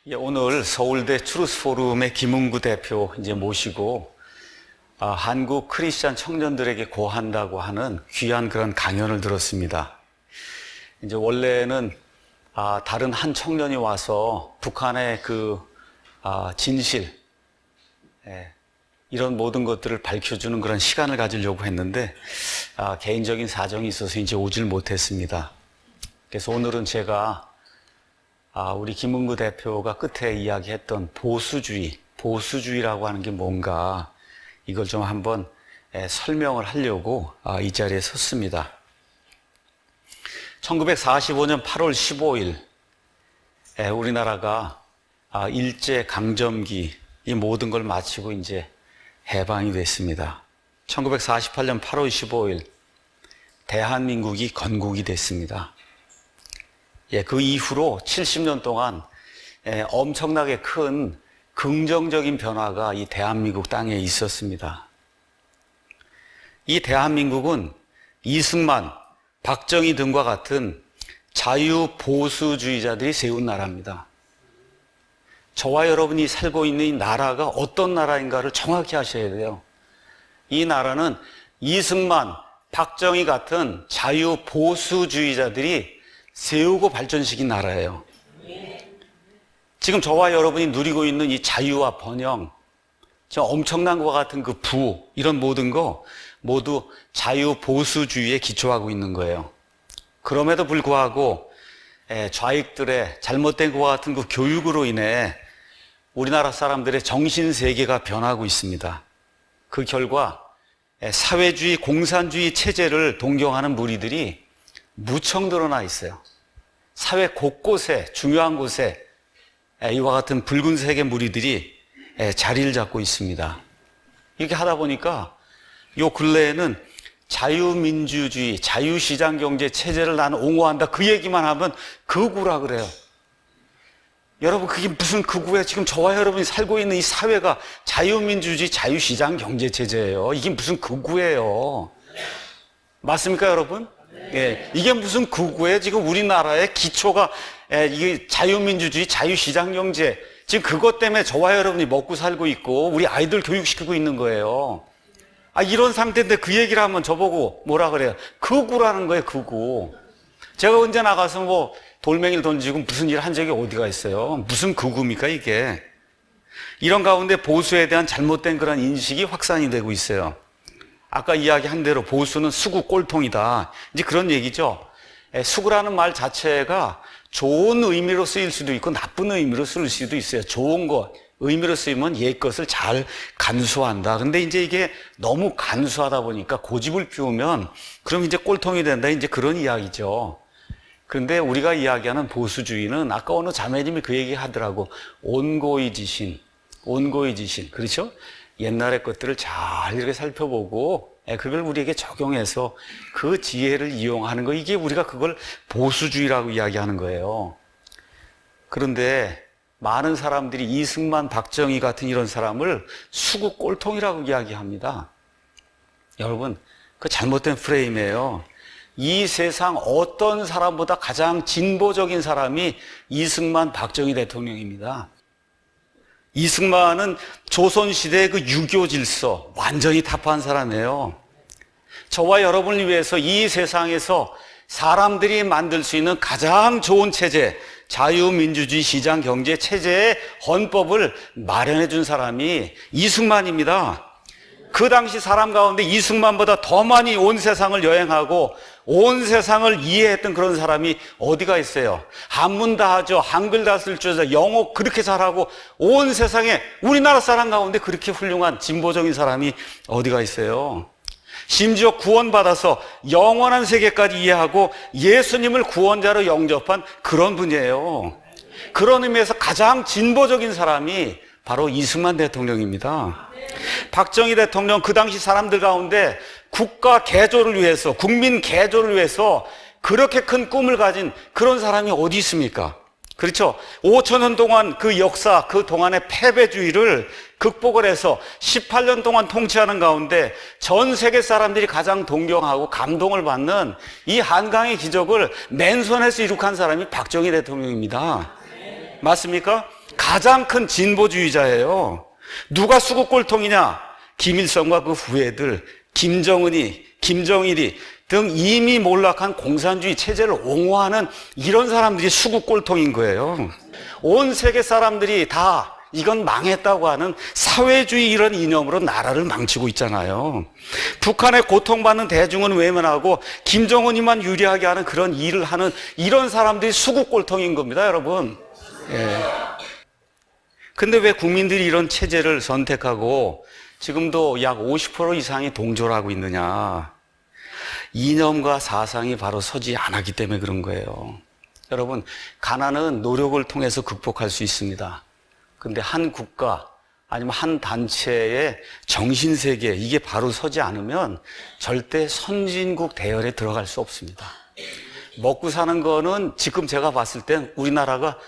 오늘 서울대 추루스포럼의 김은구 대표 모시고 한국 크리스찬 청년들에게 고한다고 하는 귀한 그런 강연을 들었습니다. 원래는 다른 한 청년이 와서 북한의 진실, 이런 모든 것들을 밝혀주는 그런 시간을 가지려고 했는데 개인적인 사정이 있어서 오질 못했습니다. 그래서 오늘은 제가 우리 김은구 대표가 끝에 이야기했던 보수주의라고 하는 게 뭔가 이걸 좀 한번 설명을 하려고 이 자리에 섰습니다. 1945년 8월 15일 우리나라가 일제강점기 이 모든 걸 마치고 이제 해방이 됐습니다. 1948년 8월 15일 대한민국이 건국이 됐습니다. 그 이후로 70년 동안 엄청나게 큰 긍정적인 변화가 이 대한민국 땅에 있었습니다. 이 대한민국은 이승만, 박정희 등과 같은 자유보수주의자들이 세운 나라입니다. 저와 여러분이 살고 있는 이 나라가 어떤 나라인가를 정확히 아셔야 돼요. 이 나라는 이승만, 박정희 같은 자유보수주의자들이 세우고 발전시킨 나라예요. 지금 저와 여러분이 누리고 있는 이 자유와 번영, 엄청난 것과 같은 이런 모든 거 모두 자유보수주의에 기초하고 있는 거예요. 그럼에도 불구하고 좌익들의 잘못된 것과 같은 교육으로 인해 우리나라 사람들의 정신세계가 변하고 있습니다. 그 결과 사회주의, 공산주의 체제를 동경하는 무리들이 무척 늘어나 있어요. 사회 곳곳에, 중요한 곳에 이와 같은 붉은색의 무리들이 자리를 잡고 있습니다. 이렇게 하다 보니까 요 근래에는 자유민주주의, 자유시장 경제 체제를 나는 옹호한다 그 얘기만 하면 극우라 그래요. 여러분, 그게 무슨 극우예요? 지금 저와 여러분이 살고 있는 이 사회가 자유민주주의, 자유시장 경제 체제예요. 이게 무슨 극우예요? 맞습니까, 여러분? 이게 무슨 극우예요? 지금 우리나라의 기초가 이게 자유민주주의, 자유시장 경제, 지금 그것 때문에 저와 여러분이 먹고 살고 있고 우리 아이들 교육시키고 있는 거예요. 이런 상태인데 그 얘기를 하면 저보고 뭐라 그래요? 극우라는 거예요, 극우. 제가 언제 나가서 돌멩이를 던지고 무슨 일을 한 적이 어디가 있어요? 무슨 극우입니까, 이게? 이런 가운데 보수에 대한 잘못된 그런 인식이 확산이 되고 있어요. 아까 이야기한 대로 보수는 수구 꼴통이다. 이제 그런 얘기죠. 수구라는 말 자체가 좋은 의미로 쓰일 수도 있고 나쁜 의미로 쓰일 수도 있어요. 좋은 것, 의미로 쓰이면 옛 것을 잘 간수한다. 근데 이제 이게 너무 간수하다 보니까 고집을 피우면 그럼 이제 꼴통이 된다. 이제 그런 이야기죠. 그런데 우리가 이야기하는 보수주의는 아까 어느 자매님이 그 얘기 하더라고. 온고의지신. 그렇죠? 옛날의 것들을 잘 이렇게 살펴보고 그걸 우리에게 적용해서 그 지혜를 이용하는 거, 이게 우리가 그걸 보수주의라고 이야기하는 거예요. 그런데 많은 사람들이 이승만, 박정희 같은 이런 사람을 수구 꼴통이라고 이야기합니다. 여러분, 그 잘못된 프레임이에요. 이 세상 어떤 사람보다 가장 진보적인 사람이 이승만, 박정희 대통령입니다. 이승만은 조선시대의 유교 질서 완전히 타파한 사람이에요. 저와 여러분을 위해서 이 세상에서 사람들이 만들 수 있는 가장 좋은 체제, 자유민주주의 시장 경제 체제의 헌법을 마련해 준 사람이 이승만입니다. 그 당시 사람 가운데 이승만보다 더 많이 온 세상을 여행하고 온 세상을 이해했던 그런 사람이 어디가 있어요? 한문 다 하죠. 한글 다 쓸 줄 알죠. 영어 그렇게 잘하고 온 세상에 우리나라 사람 가운데 그렇게 훌륭한 진보적인 사람이 어디가 있어요? 심지어 구원받아서 영원한 세계까지 이해하고 예수님을 구원자로 영접한 그런 분이에요. 그런 의미에서 가장 진보적인 사람이 바로 이승만 대통령입니다. 박정희 대통령 그 당시 사람들 가운데 국가 개조를 위해서, 국민 개조를 위해서 그렇게 큰 꿈을 가진 그런 사람이 어디 있습니까? 그렇죠? 5,000년 동안 그 역사, 그 동안의 패배주의를 극복을 해서 18년 동안 통치하는 가운데 전 세계 사람들이 가장 동경하고 감동을 받는 이 한강의 기적을 맨손에서 이룩한 사람이 박정희 대통령입니다. 맞습니까? 가장 큰 진보주의자예요. 누가 수국골통이냐? 김일성과 그 후예들, 김정은이, 김정일이 등 이미 몰락한 공산주의 체제를 옹호하는 이런 사람들이 수국골통인 거예요. 온 세계 사람들이 다 이건 망했다고 하는 사회주의 이런 이념으로 나라를 망치고 있잖아요. 북한의 고통받는 대중은 외면하고 김정은이만 유리하게 하는 그런 일을 하는 이런 사람들이 수국골통인 겁니다, 여러분. 예. 근데 왜 국민들이 이런 체제를 선택하고 지금도 약 50% 이상이 동조를 하고 있느냐? 이념과 사상이 바로 서지 않았기 때문에 그런 거예요. 여러분, 가난은 노력을 통해서 극복할 수 있습니다. 근데 한 국가 아니면 한 단체의 정신세계 이게 바로 서지 않으면 절대 선진국 대열에 들어갈 수 없습니다. 먹고 사는 거는 지금 제가 봤을 땐 우리나라가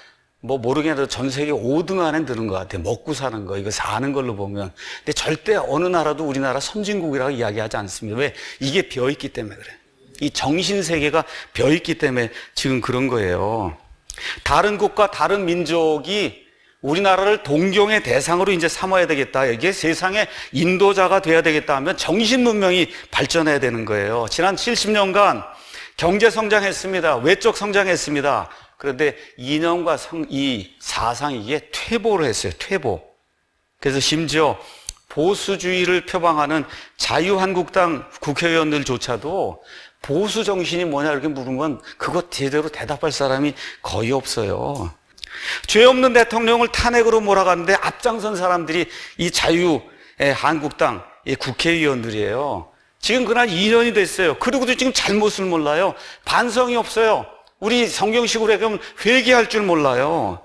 뭐 모르겠는데 전 세계 5등 안에 드는 것 같아요. 먹고 사는 거, 이거 사는 걸로 보면. 근데 절대 어느 나라도 우리나라 선진국이라고 이야기하지 않습니다. 왜? 이게 비어있기 때문에 그래요. 이 정신세계가 비어있기 때문에 지금 그런 거예요. 다른 국가, 다른 민족이 우리나라를 동경의 대상으로 이제 삼아야 되겠다. 이게 세상의 인도자가 돼야 되겠다 하면 정신 문명이 발전해야 되는 거예요. 지난 70년간 경제 성장했습니다. 외적 성장했습니다. 그런데 이념과 이 사상이 이게 퇴보를 했어요. 퇴보. 그래서 심지어 보수주의를 표방하는 자유한국당 국회의원들조차도 보수 정신이 뭐냐 이렇게 물으면 그거 제대로 대답할 사람이 거의 없어요. 죄 없는 대통령을 탄핵으로 몰아가는데 앞장선 사람들이 이 자유한국당 국회의원들이에요. 지금 그날 2년이 됐어요. 그리고도 지금 잘못을 몰라요. 반성이 없어요. 우리 성경식으로 얘기하면 회개할 줄 몰라요.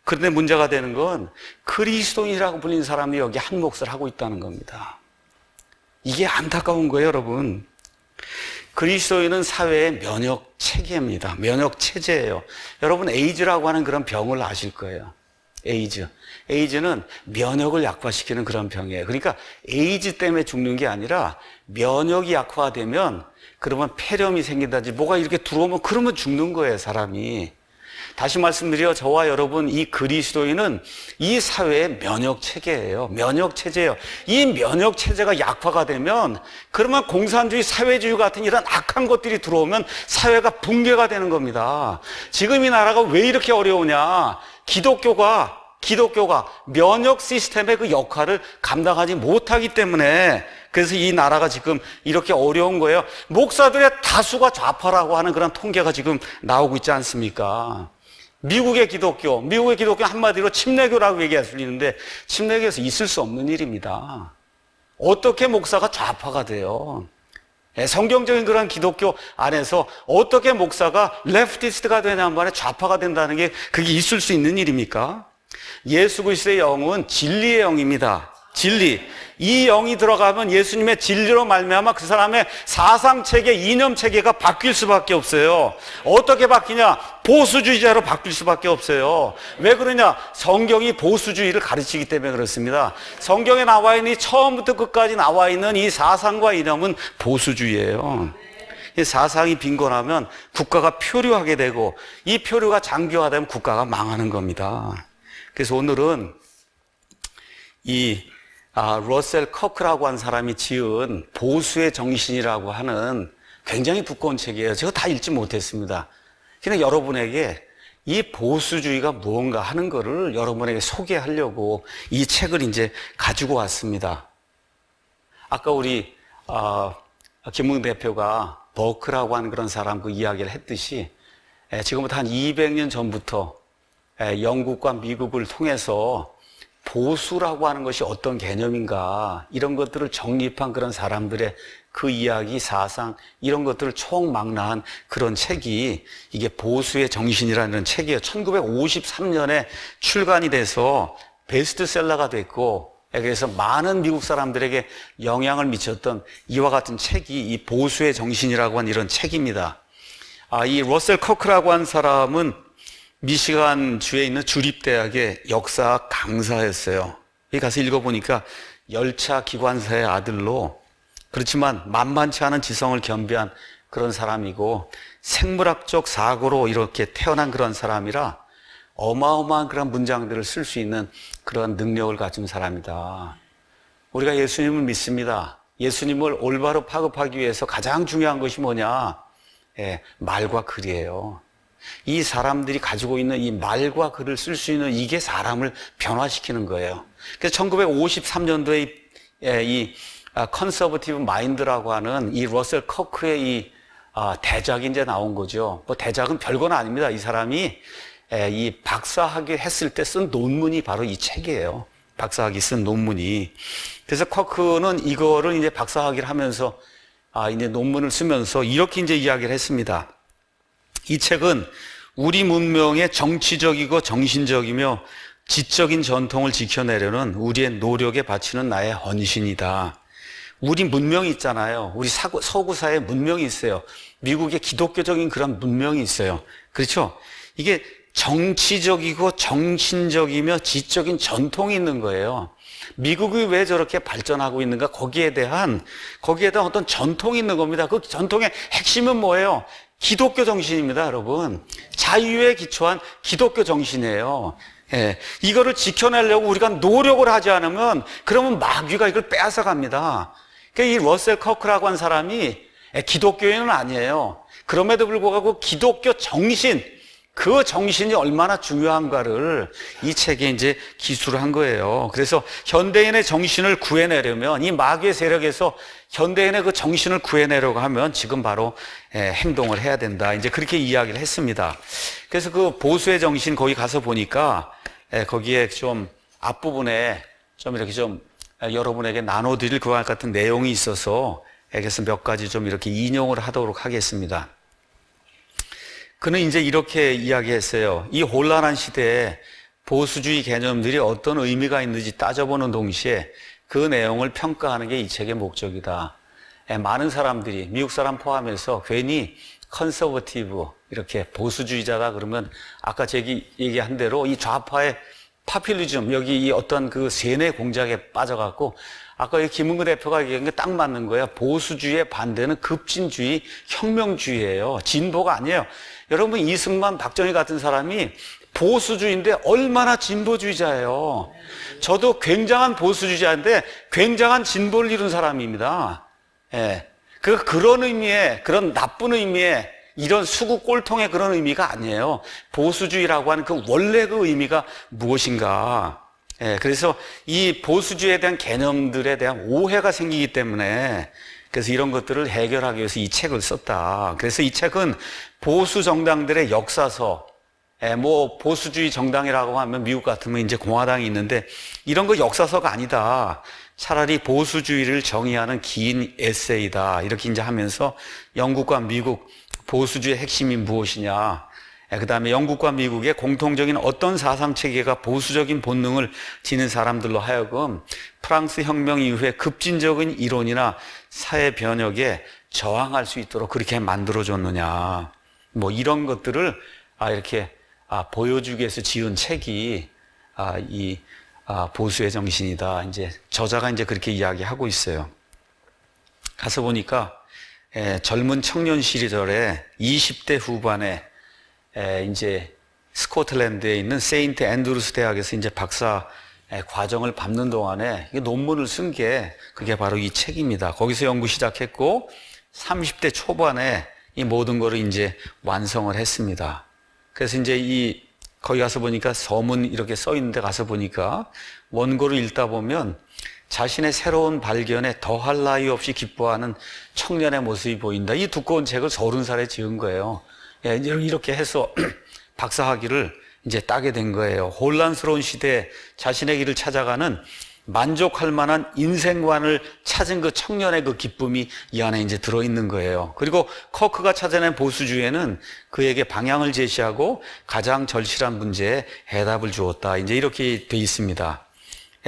그런데 문제가 되는 건 그리스도인이라고 불리는 사람이 여기 한 몫을 하고 있다는 겁니다. 이게 안타까운 거예요, 여러분. 그리스도인은 사회의 면역 체계입니다. 면역 체제예요. 여러분 에이즈라고 하는 그런 병을 아실 거예요. 에이즈. 에이즈는 면역을 약화시키는 그런 병이에요. 그러니까 에이즈 때문에 죽는 게 아니라 면역이 약화되면 그러면 폐렴이 생긴다든지 뭐가 이렇게 들어오면 그러면 죽는 거예요, 사람이. 다시 말씀드려 저와 여러분 이 그리스도인은 이 사회의 면역 체계예요. 면역 체제예요. 이 면역 체제가 약화가 되면 그러면 공산주의, 사회주의 같은 이런 악한 것들이 들어오면 사회가 붕괴가 되는 겁니다. 지금 이 나라가 왜 이렇게 어려우냐? 기독교가 면역 시스템의 그 역할을 감당하지 못하기 때문에 그래서 이 나라가 지금 이렇게 어려운 거예요. 목사들의 다수가 좌파라고 하는 그런 통계가 지금 나오고 있지 않습니까? 미국의 기독교 한마디로 침례교라고 얘기할 수 있는데 침례교에서 있을 수 없는 일입니다. 어떻게 목사가 좌파가 돼요? 성경적인 그런 기독교 안에서 어떻게 목사가 레프티스트가 되냐 말에 좌파가 된다는 게 그게 있을 수 있는 일입니까? 예수 그리스도의 영은 진리의 영입니다. 진리. 이 영이 들어가면 예수님의 진리로 말미암아 그 사람의 사상체계, 이념체계가 바뀔 수밖에 없어요. 어떻게 바뀌냐? 보수주의자로 바뀔 수밖에 없어요. 왜 그러냐? 성경이 보수주의를 가르치기 때문에 그렇습니다. 성경에 나와 있는 이 처음부터 끝까지 나와 있는 이 사상과 이념은 보수주의예요. 이 사상이 빈곤하면 국가가 표류하게 되고 이 표류가 장기화되면 국가가 망하는 겁니다. 그래서 오늘은 러셀 커크라고 한 사람이 지은 보수의 정신이라고 하는 굉장히 두꺼운 책이에요. 제가 다 읽지 못했습니다. 근데 여러분에게 이 보수주의가 무언가 하는 거를 여러분에게 소개하려고 이 책을 이제 가지고 왔습니다. 아까 우리 김웅 대표가 버크라고 하는 그런 사람 그 이야기를 했듯이 지금부터 한 200년 전부터 영국과 미국을 통해서 보수라고 하는 것이 어떤 개념인가 이런 것들을 정립한 그런 사람들의 그 이야기, 사상 이런 것들을 총망라한 그런 책이 이게 보수의 정신이라는 책이에요. 1953년에 출간이 돼서 베스트셀러가 됐고 그래서 많은 미국 사람들에게 영향을 미쳤던 이와 같은 책이 이 보수의 정신이라고 하는 이런 책입니다. 이 러셀 커크라고 한 사람은 미시간 주에 있는 주립대학의 역사 강사였어요. 여기 가서 읽어보니까 열차 기관사의 아들로 그렇지만 만만치 않은 지성을 겸비한 그런 사람이고 생물학적 사고로 이렇게 태어난 그런 사람이라 어마어마한 그런 문장들을 쓸 수 있는 그런 능력을 가진 사람이다. 우리가 예수님을 믿습니다. 예수님을 올바로 파급하기 위해서 가장 중요한 것이 뭐냐? 말과 글이에요. 이 사람들이 가지고 있는 이 말과 글을 쓸 수 있는 이게 사람을 변화시키는 거예요. 그래서 1953년도에 이 컨서버티브 마인드라고 하는 이 러셀 커크의 이 대작이 이제 나온 거죠. 뭐 대작은 별건 아닙니다. 이 사람이 이 박사학위 했을 때 쓴 논문이 바로 이 책이에요. 박사학위 쓴 논문이. 그래서 커크는 이거를 이제 박사학위를 하면서 이제 논문을 쓰면서 이렇게 이제 이야기를 했습니다. 이 책은 우리 문명의 정치적이고 정신적이며 지적인 전통을 지켜내려는 우리의 노력에 바치는 나의 헌신이다. 우리 문명이 있잖아요. 우리 서구사의 문명이 있어요. 미국의 기독교적인 그런 문명이 있어요. 그렇죠? 이게 정치적이고 정신적이며 지적인 전통이 있는 거예요. 미국이 왜 저렇게 발전하고 있는가? 거기에 대한 어떤 전통이 있는 겁니다. 그 전통의 핵심은 뭐예요? 기독교 정신입니다, 여러분. 자유에 기초한 기독교 정신이에요. 이거를 지켜내려고 우리가 노력을 하지 않으면 그러면 마귀가 이걸 빼앗아 갑니다. 그러니까 이 러셀 커크라고 한 사람이 기독교인은 아니에요. 그럼에도 불구하고 기독교 정신, 그 정신이 얼마나 중요한가를 이 책에 이제 기술을 한 거예요. 그래서 현대인의 정신을 구해내려면, 이 마귀의 세력에서 현대인의 그 정신을 구해내려고 하면 지금 바로 행동을 해야 된다. 이제 그렇게 이야기를 했습니다. 그래서 그 보수의 정신 거기 가서 보니까 거기에 좀 앞부분에 좀 이렇게 좀 여러분에게 나눠드릴 그와 같은 내용이 있어서 그래서 몇 가지 좀 이렇게 인용을 하도록 하겠습니다. 그는 이제 이렇게 이야기했어요. 이 혼란한 시대에 보수주의 개념들이 어떤 의미가 있는지 따져보는 동시에 그 내용을 평가하는 게 이 책의 목적이다. 많은 사람들이, 미국 사람 포함해서 괜히 컨서버티브, 이렇게 보수주의자다 그러면 아까 제가 얘기한 대로 이 좌파의 파퓰리즘, 여기 이 어떤 그 세뇌 공작에 빠져갖고 아까 김은구 대표가 얘기한 게 딱 맞는 거예요. 보수주의의 반대는 급진주의, 혁명주의예요. 진보가 아니에요. 여러분, 이승만, 박정희 같은 사람이 보수주의인데 얼마나 진보주의자예요. 저도 굉장한 보수주의자인데 굉장한 진보를 이룬 사람입니다. 그런 의미의, 그런 나쁜 의미의 이런 수구 꼴통의 그런 의미가 아니에요. 보수주의라고 하는 그 원래 그 의미가 무엇인가. 그래서 이 보수주의에 대한 개념들에 대한 오해가 생기기 때문에 그래서 이런 것들을 해결하기 위해서 이 책을 썼다. 그래서 이 책은 보수 정당들의 역사서, 뭐 보수주의 정당이라고 하면 미국 같으면 이제 공화당이 있는데 이런 거 역사서가 아니다. 차라리 보수주의를 정의하는 긴 에세이다. 이렇게 이제 하면서 영국과 미국 보수주의의 핵심이 무엇이냐. 그 다음에 영국과 미국의 공통적인 어떤 사상체계가 보수적인 본능을 지닌 사람들로 하여금 프랑스 혁명 이후에 급진적인 이론이나 사회 변혁에 저항할 수 있도록 그렇게 만들어줬느냐. 뭐 이런 것들을 이렇게 보여주기 위해서 지은 책이 이 보수의 정신이다. 이제 저자가 이제 그렇게 이야기하고 있어요. 가서 보니까 젊은 청년 시절에 20대 후반에 이제 스코틀랜드에 있는 세인트 앤드루스 대학에서 이제 박사 과정을 밟는 동안에 논문을 쓴 게 그게 바로 이 책입니다. 거기서 연구 시작했고 30대 초반에 이 모든 거를 이제 완성을 했습니다. 그래서 이제 거기 가서 보니까 서문 이렇게 써 있는데 가서 보니까 원고를 읽다 보면 자신의 새로운 발견에 더할 나위 없이 기뻐하는 청년의 모습이 보인다. 이 두꺼운 책을 30살에 지은 거예요. 이렇게 해서 박사학위를 이제 따게 된 거예요. 혼란스러운 시대에 자신의 길을 찾아가는 만족할 만한 인생관을 찾은 그 청년의 그 기쁨이 이 안에 이제 들어있는 거예요. 그리고 커크가 찾아낸 보수주의에는 그에게 방향을 제시하고 가장 절실한 문제에 해답을 주었다. 이제 이렇게 돼 있습니다.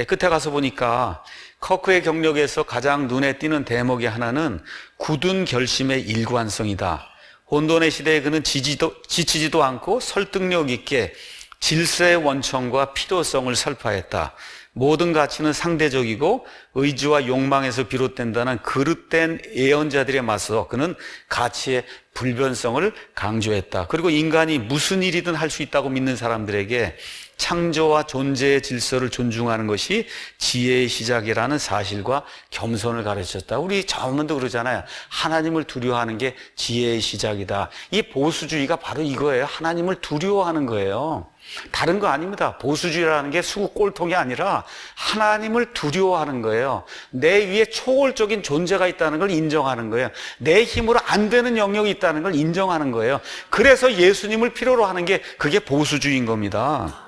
끝에 가서 보니까 커크의 경력에서 가장 눈에 띄는 대목의 하나는 굳은 결심의 일관성이다. 혼돈의 시대에 그는 지치지도 않고 설득력 있게 질서의 원천과 필요성을 설파했다. 모든 가치는 상대적이고 의지와 욕망에서 비롯된다는 그릇된 예언자들에 맞서 그는 가치의 불변성을 강조했다. 그리고 인간이 무슨 일이든 할 수 있다고 믿는 사람들에게 창조와 존재의 질서를 존중하는 것이 지혜의 시작이라는 사실과 겸손을 가르쳤다. 우리 전문도 그러잖아요. 하나님을 두려워하는 게 지혜의 시작이다. 이 보수주의가 바로 이거예요. 하나님을 두려워하는 거예요. 다른 거 아닙니다. 보수주의라는 게 수구 꼴통이 아니라 하나님을 두려워하는 거예요. 내 위에 초월적인 존재가 있다는 걸 인정하는 거예요. 내 힘으로 안 되는 영역이 있다는 걸 인정하는 거예요. 그래서 예수님을 필요로 하는 게 그게 보수주의인 겁니다.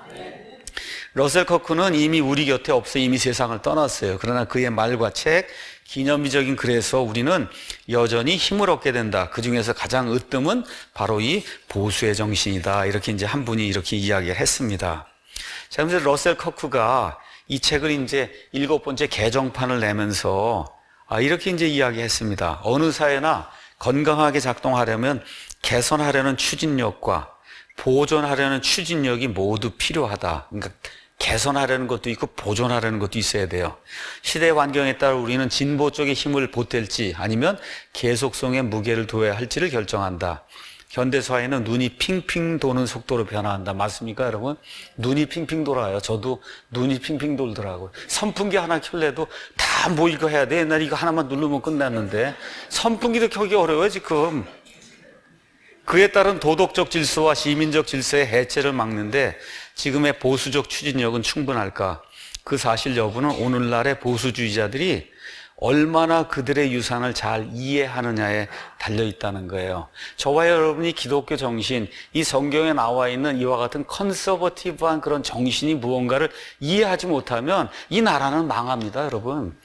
러셀 커크는 이미 우리 곁에 없어 이미 세상을 떠났어요. 그러나 그의 말과 책, 기념비적인 글에서 우리는 여전히 힘을 얻게 된다. 그 중에서 가장 으뜸은 바로 이 보수의 정신이다. 이렇게 이제 한 분이 이렇게 이야기를 했습니다. 자, 그래서 러셀 커크가 이 책을 이제 7번째 개정판을 내면서 이렇게 이제 이야기했습니다. 어느 사회나 건강하게 작동하려면 개선하려는 추진력과 보존하려는 추진력이 모두 필요하다. 그러니까 개선하려는 것도 있고 보존하려는 것도 있어야 돼요. 시대 환경에 따라 우리는 진보 쪽의 힘을 보탤지 아니면 계속성의 무게를 둬야 할지를 결정한다. 현대 사회는 눈이 핑핑 도는 속도로 변화한다. 맞습니까, 여러분? 눈이 핑핑 돌아요. 저도 눈이 핑핑 돌더라고요. 선풍기 하나 켤래도 다 뭐 이거 해야 돼. 옛날에 이거 하나만 누르면 끝났는데 선풍기도 켜기 어려워요, 지금. 그에 따른 도덕적 질서와 시민적 질서의 해체를 막는데 지금의 보수적 추진력은 충분할까? 그 사실 여부는 오늘날의 보수주의자들이 얼마나 그들의 유산을 잘 이해하느냐에 달려있다는 거예요. 저와 여러분이 기독교 정신, 이 성경에 나와 있는 이와 같은 컨서버티브한 그런 정신이 무언가를 이해하지 못하면 이 나라는 망합니다, 여러분.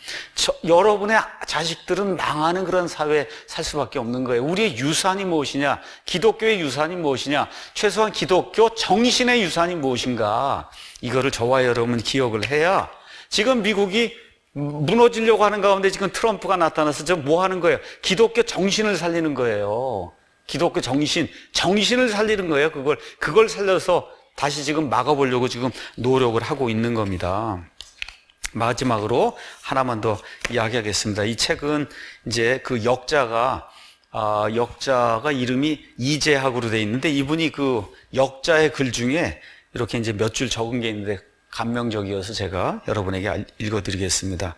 여러분의 자식들은 망하는 그런 사회에 살 수밖에 없는 거예요. 우리의 유산이 무엇이냐? 기독교의 유산이 무엇이냐? 최소한 기독교 정신의 유산이 무엇인가? 이거를 저와 여러분 기억을 해야 지금 미국이 무너지려고 하는 가운데 지금 트럼프가 나타나서 저 뭐 하는 거예요? 기독교 정신을 살리는 거예요. 기독교 정신을 살리는 거예요. 그걸 살려서 다시 지금 막아보려고 지금 노력을 하고 있는 겁니다. 마지막으로 하나만 더 이야기하겠습니다. 이 책은 이제 그 역자가 이름이 이재학으로 돼 있는데 이분이 그 역자의 글 중에 이렇게 이제 몇 줄 적은 게 있는데 감명적이어서 제가 여러분에게 읽어드리겠습니다.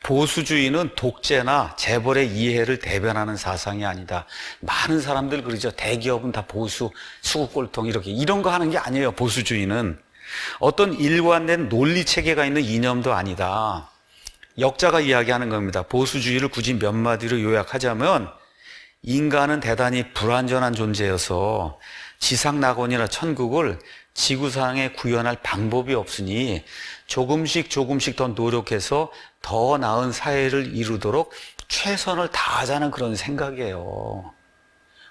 보수주의는 독재나 재벌의 이해를 대변하는 사상이 아니다. 많은 사람들 그러죠. 대기업은 다 보수, 수구꼴통 이런 거 하는 게 아니에요. 보수주의는 어떤 일관된 논리 체계가 있는 이념도 아니다. 역자가 이야기하는 겁니다. 보수주의를 굳이 몇 마디로 요약하자면 인간은 대단히 불완전한 존재여서 지상낙원이나 천국을 지구상에 구현할 방법이 없으니 조금씩 더 노력해서 더 나은 사회를 이루도록 최선을 다하자는 그런 생각이에요.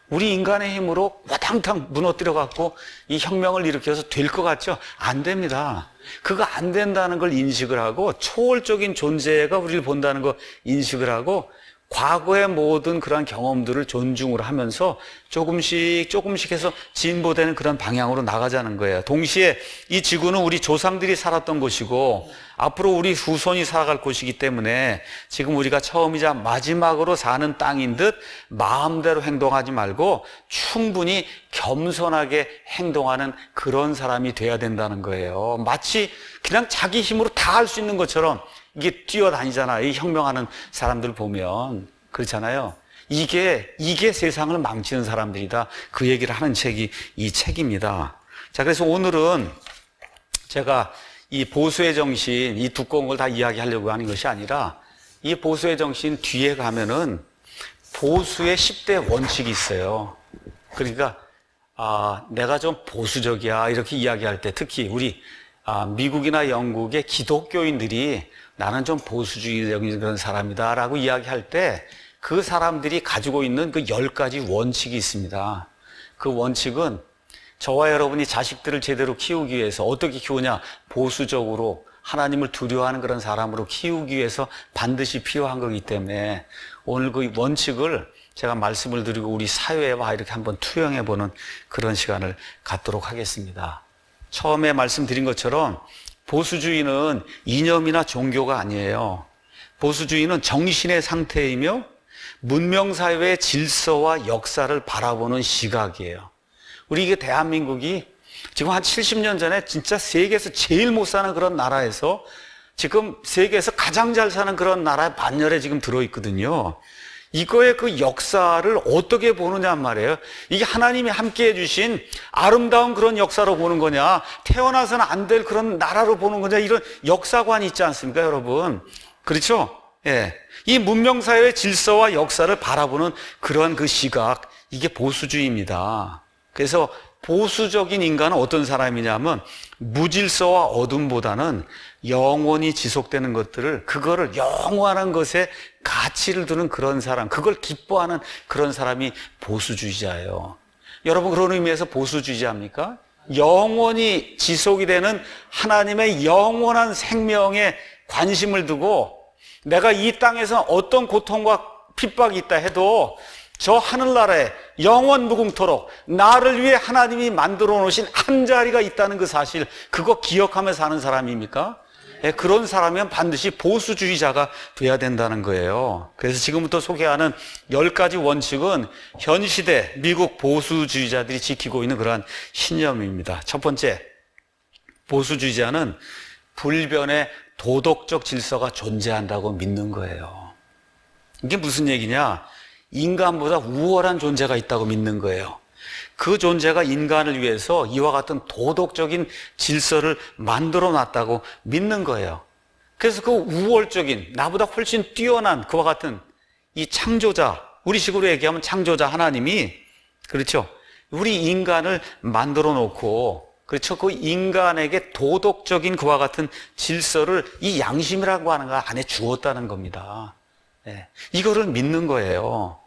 우리 인간의 힘으로 와탕탕 무너뜨려 갖고 이 혁명을 일으켜서 될 것 같죠? 안 됩니다. 그거 안 된다는 걸 인식을 하고 초월적인 존재가 우리를 본다는 거 인식을 하고 과거의 모든 그런 경험들을 존중을 하면서 조금씩 해서 진보되는 그런 방향으로 나가자는 거예요. 동시에 이 지구는 우리 조상들이 살았던 곳이고 앞으로 우리 후손이 살아갈 곳이기 때문에 지금 우리가 처음이자 마지막으로 사는 땅인 듯 마음대로 행동하지 말고 충분히 겸손하게 행동하는 그런 사람이 돼야 된다는 거예요. 마치 그냥 자기 힘으로 다 할 수 있는 것처럼 이게 뛰어다니잖아. 이 혁명하는 사람들 보면. 그렇잖아요. 이게 세상을 망치는 사람들이다. 그 얘기를 하는 책이 이 책입니다. 자, 그래서 오늘은 제가 이 보수의 정신, 이 두꺼운 걸 다 이야기하려고 하는 것이 아니라 이 보수의 정신 뒤에 가면은 보수의 10대 원칙이 있어요. 그러니까, 내가 좀 보수적이야. 이렇게 이야기할 때 특히 우리 미국이나 영국의 기독교인들이 나는 좀 보수주의적인 그런 사람이다 라고 이야기할 때 그 사람들이 가지고 있는 그 10가지 원칙이 있습니다. 그 원칙은 저와 여러분이 자식들을 제대로 키우기 위해서 어떻게 키우냐? 보수적으로 하나님을 두려워하는 그런 사람으로 키우기 위해서 반드시 필요한 거기 때문에 오늘 그 원칙을 제가 말씀을 드리고 우리 사회와 이렇게 한번 투영해보는 그런 시간을 갖도록 하겠습니다. 처음에 말씀드린 것처럼 보수주의는 이념이나 종교가 아니에요. 보수주의는 정신의 상태이며 문명사회의 질서와 역사를 바라보는 시각이에요. 우리 이게 대한민국이 지금 한 70년 전에 진짜 세계에서 제일 못 사는 그런 나라에서 지금 세계에서 가장 잘 사는 그런 나라의 반열에 지금 들어있거든요. 이거의 그 역사를 어떻게 보느냐 말이에요. 이게 하나님이 함께 해주신 아름다운 그런 역사로 보는 거냐, 태어나서는 안 될 그런 나라로 보는 거냐, 이런 역사관이 있지 않습니까, 여러분? 그렇죠? 예. 이 문명사회의 질서와 역사를 바라보는 그러한 그 시각, 이게 보수주의입니다. 그래서 보수적인 인간은 어떤 사람이냐면 무질서와 어둠보다는 영원히 지속되는 것들을, 그거를 영원한 것에 가치를 두는 그런 사람, 그걸 기뻐하는 그런 사람이 보수주의자예요. 여러분, 그런 의미에서 보수주의자입니까? 영원히 지속이 되는 하나님의 영원한 생명에 관심을 두고 내가 이 땅에서 어떤 고통과 핍박이 있다 해도 저 하늘나라에 영원 무궁토록 나를 위해 하나님이 만들어 놓으신 한 자리가 있다는 그 사실, 그거 기억하며 사는 사람입니까? 예, 그런 사람이면 반드시 보수주의자가 돼야 된다는 거예요. 그래서 지금부터 소개하는 10가지 원칙은 현 시대 미국 보수주의자들이 지키고 있는 그러한 신념입니다. 첫 번째, 보수주의자는 불변의 도덕적 질서가 존재한다고 믿는 거예요. 이게 무슨 얘기냐? 인간보다 우월한 존재가 있다고 믿는 거예요. 그 존재가 인간을 위해서 이와 같은 도덕적인 질서를 만들어 놨다고 믿는 거예요. 그래서 그 우월적인, 나보다 훨씬 뛰어난 그와 같은 이 창조자, 우리 식으로 얘기하면 창조자 하나님이, 그렇죠? 우리 인간을 만들어 놓고, 그렇죠? 그 인간에게 도덕적인 그와 같은 질서를 이 양심이라고 하는 거 안에 주었다는 겁니다. 네. 이거를 믿는 거예요.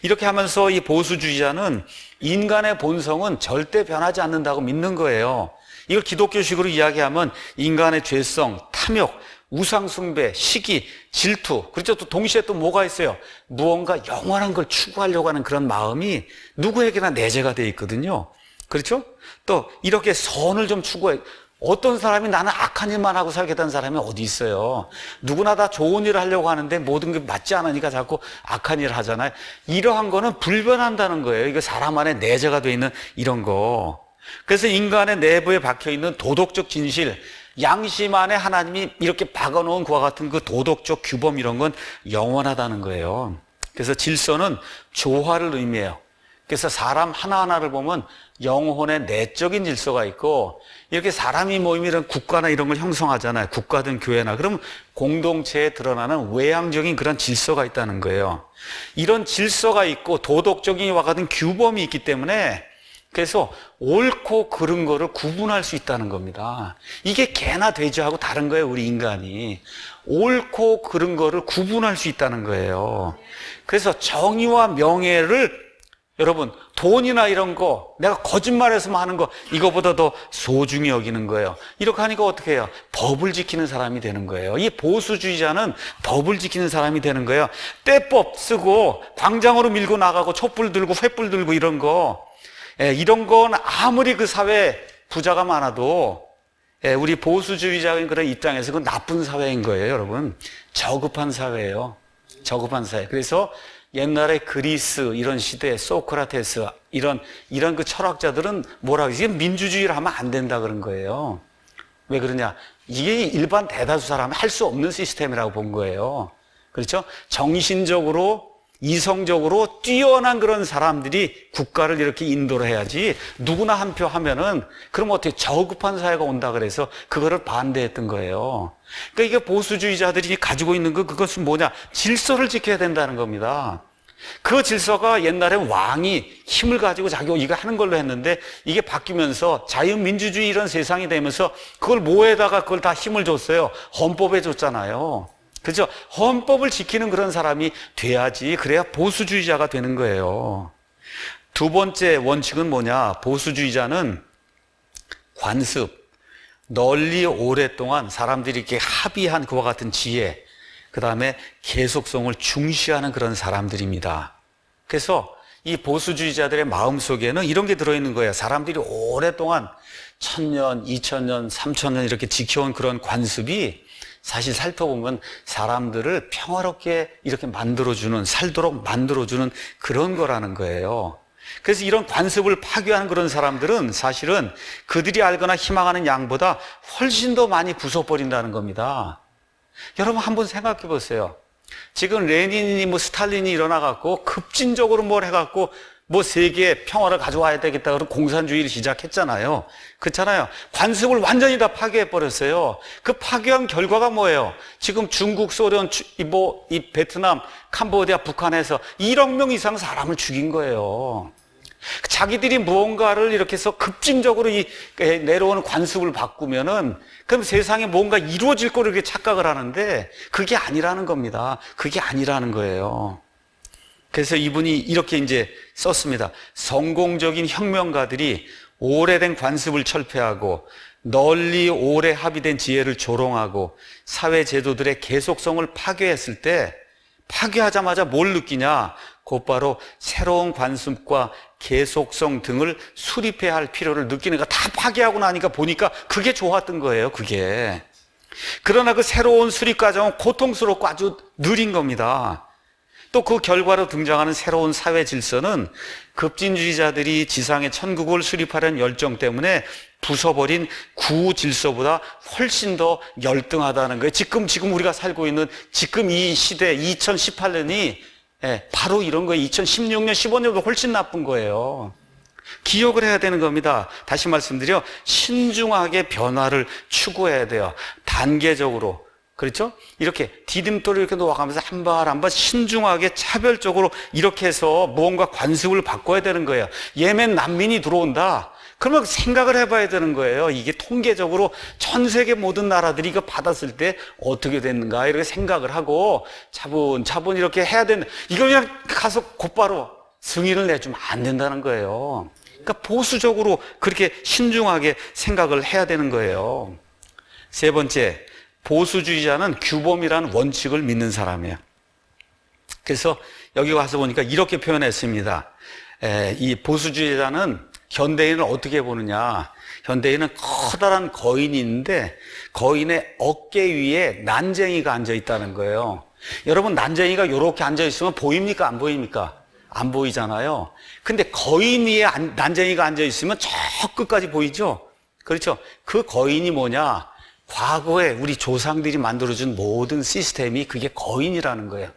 이렇게 하면서 이 보수주의자는 인간의 본성은 절대 변하지 않는다고 믿는 거예요. 이걸 기독교식으로 이야기하면 인간의 죄성, 탐욕, 우상숭배, 시기, 질투, 그렇죠? 또 동시에 또 뭐가 있어요? 무언가 영원한 걸 추구하려고 하는 그런 마음이 누구에게나 내재가 되어 있거든요. 그렇죠? 또 이렇게 선을 좀 추구해. 어떤 사람이 나는 악한 일만 하고 살겠다는 사람이 어디 있어요? 누구나 다 좋은 일을 하려고 하는데 모든 게 맞지 않으니까 자꾸 악한 일을 하잖아요. 이러한 거는 불변한다는 거예요. 이거 사람 안에 내재가 되어 있는 이런 거. 그래서 인간의 내부에 박혀있는 도덕적 진실, 양심 안에 하나님이 이렇게 박아놓은 그와 같은 그 도덕적 규범, 이런 건 영원하다는 거예요. 그래서 질서는 조화를 의미해요. 그래서 사람 하나하나를 보면 영혼의 내적인 질서가 있고, 이렇게 사람이 모이면 이런 국가나 이런 걸 형성하잖아요. 국가든 교회나. 그러면 공동체에 드러나는 외향적인 그런 질서가 있다는 거예요. 이런 질서가 있고 도덕적인 이와 같은 규범이 있기 때문에, 그래서 옳고 그른 거를 구분할 수 있다는 겁니다. 이게 개나 돼지하고 다른 거예요, 우리 인간이. 옳고 그른 거를 구분할 수 있다는 거예요. 그래서 정의와 명예를, 여러분, 돈이나 이런 거, 내가 거짓말해서 하는 거, 이거보다 더 소중히 여기는 거예요. 이렇게 하니까 어떻게 해요? 법을 지키는 사람이 되는 거예요. 이 보수주의자는 법을 지키는 사람이 되는 거예요. 떼법 쓰고 광장으로 밀고 나가고 촛불 들고 횃불 들고 이런 거, 이런 건 아무리 그 사회에 부자가 많아도 우리 보수주의자인 그런 입장에서 그건 나쁜 사회인 거예요, 여러분. 저급한 사회예요. 저급한 사회. 그래서 옛날에 그리스 이런 시대에 소크라테스 이런 그 철학자들은 뭐라고 이게 민주주의를 하면 안 된다 그런 거예요. 왜 그러냐? 이게 일반 대다수 사람이 할 수 없는 시스템이라고 본 거예요. 그렇죠? 정신적으로, 이성적으로 뛰어난 그런 사람들이 국가를 이렇게 인도를 해야지, 누구나 한 표 하면은 그럼 어떻게 저급한 사회가 온다 그래서 그거를 반대했던 거예요. 그러니까 이게 보수주의자들이 가지고 있는 그것은 뭐냐? 질서를 지켜야 된다는 겁니다. 그 질서가 옛날에 왕이 힘을 가지고 자기가 이거 하는 걸로 했는데, 이게 바뀌면서 자유민주주의 이런 세상이 되면서 그걸 뭐에다가 그걸 다 힘을 줬어요? 헌법에 줬잖아요. 그죠? 헌법을 지키는 그런 사람이 돼야지, 그래야 보수주의자가 되는 거예요. 두 번째 원칙은 뭐냐? 보수주의자는 관습, 널리 오랫동안 사람들이 이렇게 합의한 그와 같은 지혜, 그 다음에 계속성을 중시하는 그런 사람들입니다. 그래서 이 보수주의자들의 마음속에는 이런 게 들어있는 거예요. 사람들이 오랫동안 1000년, 2000년, 3000년 이렇게 지켜온 그런 관습이 사실 살펴보면 사람들을 평화롭게 이렇게 만들어주는, 살도록 만들어주는 그런 거라는 거예요. 그래서 이런 관습을 파괴하는 그런 사람들은 사실은 그들이 알거나 희망하는 양보다 훨씬 더 많이 부숴버린다는 겁니다. 여러분 한번 생각해 보세요. 지금 레닌이 스탈린이 일어나갖고 급진적으로 뭘 해갖고 세계에 평화를 가져와야 되겠다 그런 공산주의를 시작했잖아요. 그렇잖아요. 관습을 완전히 다 파괴해버렸어요. 그 파괴한 결과가 뭐예요? 지금 중국, 소련, 이 베트남, 캄보디아, 북한에서 1억 명 이상 사람을 죽인 거예요. 자기들이 무언가를 이렇게 해서 급진적으로 내려오는 관습을 바꾸면은 그럼 세상에 뭔가 이루어질 거를 이렇게 착각을 하는데 그게 아니라는 겁니다. 그게 아니라는 거예요. 그래서 이분이 이렇게 이제 썼습니다. 성공적인 혁명가들이 오래된 관습을 철폐하고 널리 오래 합의된 지혜를 조롱하고 사회 제도들의 계속성을 파괴했을 때 파괴하자마자 뭘 느끼냐? 곧바로 새로운 관습과 계속성 등을 수립해야 할 필요를 느끼는 거. 다 파괴하고 나니까 보니까 그게 좋았던 거예요. 그게. 그러나 그 새로운 수립 과정은 고통스럽고 아주 느린 겁니다. 또 그 결과로 등장하는 새로운 사회 질서는 급진주의자들이 지상의 천국을 수립하려는 열정 때문에 부숴버린 구 질서보다 훨씬 더 열등하다는 거예요. 지금 우리가 살고 있는 지금 이 시대 2018년이 바로 이런 거예요. 2016년, 15년보다 훨씬 나쁜 거예요. 기억을 해야 되는 겁니다. 다시 말씀드려 신중하게 변화를 추구해야 돼요. 단계적으로. 그렇죠? 이렇게 디딤돌을 이렇게 놓아가면서 한 발 한 발 신중하게 차별적으로 이렇게 해서 무언가 관습을 바꿔야 되는 거예요. 예멘 난민이 들어온다. 그러면 생각을 해봐야 되는 거예요. 이게 통계적으로 전 세계 모든 나라들이 이거 받았을 때 어떻게 됐는가 이렇게 생각을 하고 차분차분 이렇게 해야 된다. 이거 그냥 가서 곧바로 승인을 내주면 안 된다는 거예요. 그러니까 보수적으로 그렇게 신중하게 생각을 해야 되는 거예요. 세 번째, 보수주의자는 규범이라는 원칙을 믿는 사람이에요. 그래서 여기 와서 보니까 이렇게 표현했습니다. 이 보수주의자는 현대인을 어떻게 보느냐. 현대인은 커다란 거인이 있는데 거인의 어깨 위에 난쟁이가 앉아 있다는 거예요. 여러분 난쟁이가 이렇게 앉아 있으면 보입니까? 안 보입니까? 안 보이잖아요. 근데 거인 위에 난쟁이가 앉아 있으면 저 끝까지 보이죠? 그렇죠? 그 거인이 뭐냐? 과거에 우리 조상들이 만들어준 모든 시스템이 그게 거인이라는 거예요.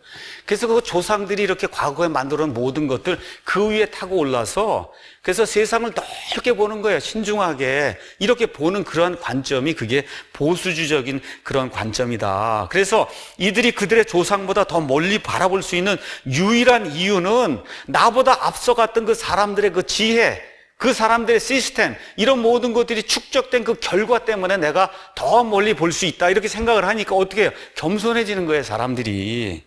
그래서 그 조상들이 이렇게 과거에 만들어놓은 모든 것들 그 위에 타고 올라서 그래서 세상을 넓게 보는 거예요. 신중하게 이렇게 보는 그러한 관점이 그게 보수주의적인 그런 관점이다. 그래서 이들이 그들의 조상보다 더 멀리 바라볼 수 있는 유일한 이유는 나보다 앞서갔던 그 사람들의 그 지혜, 그 사람들의 시스템, 이런 모든 것들이 축적된 그 결과 때문에 내가 더 멀리 볼 수 있다. 이렇게 생각을 하니까 어떻게 해요? 겸손해지는 거예요, 사람들이.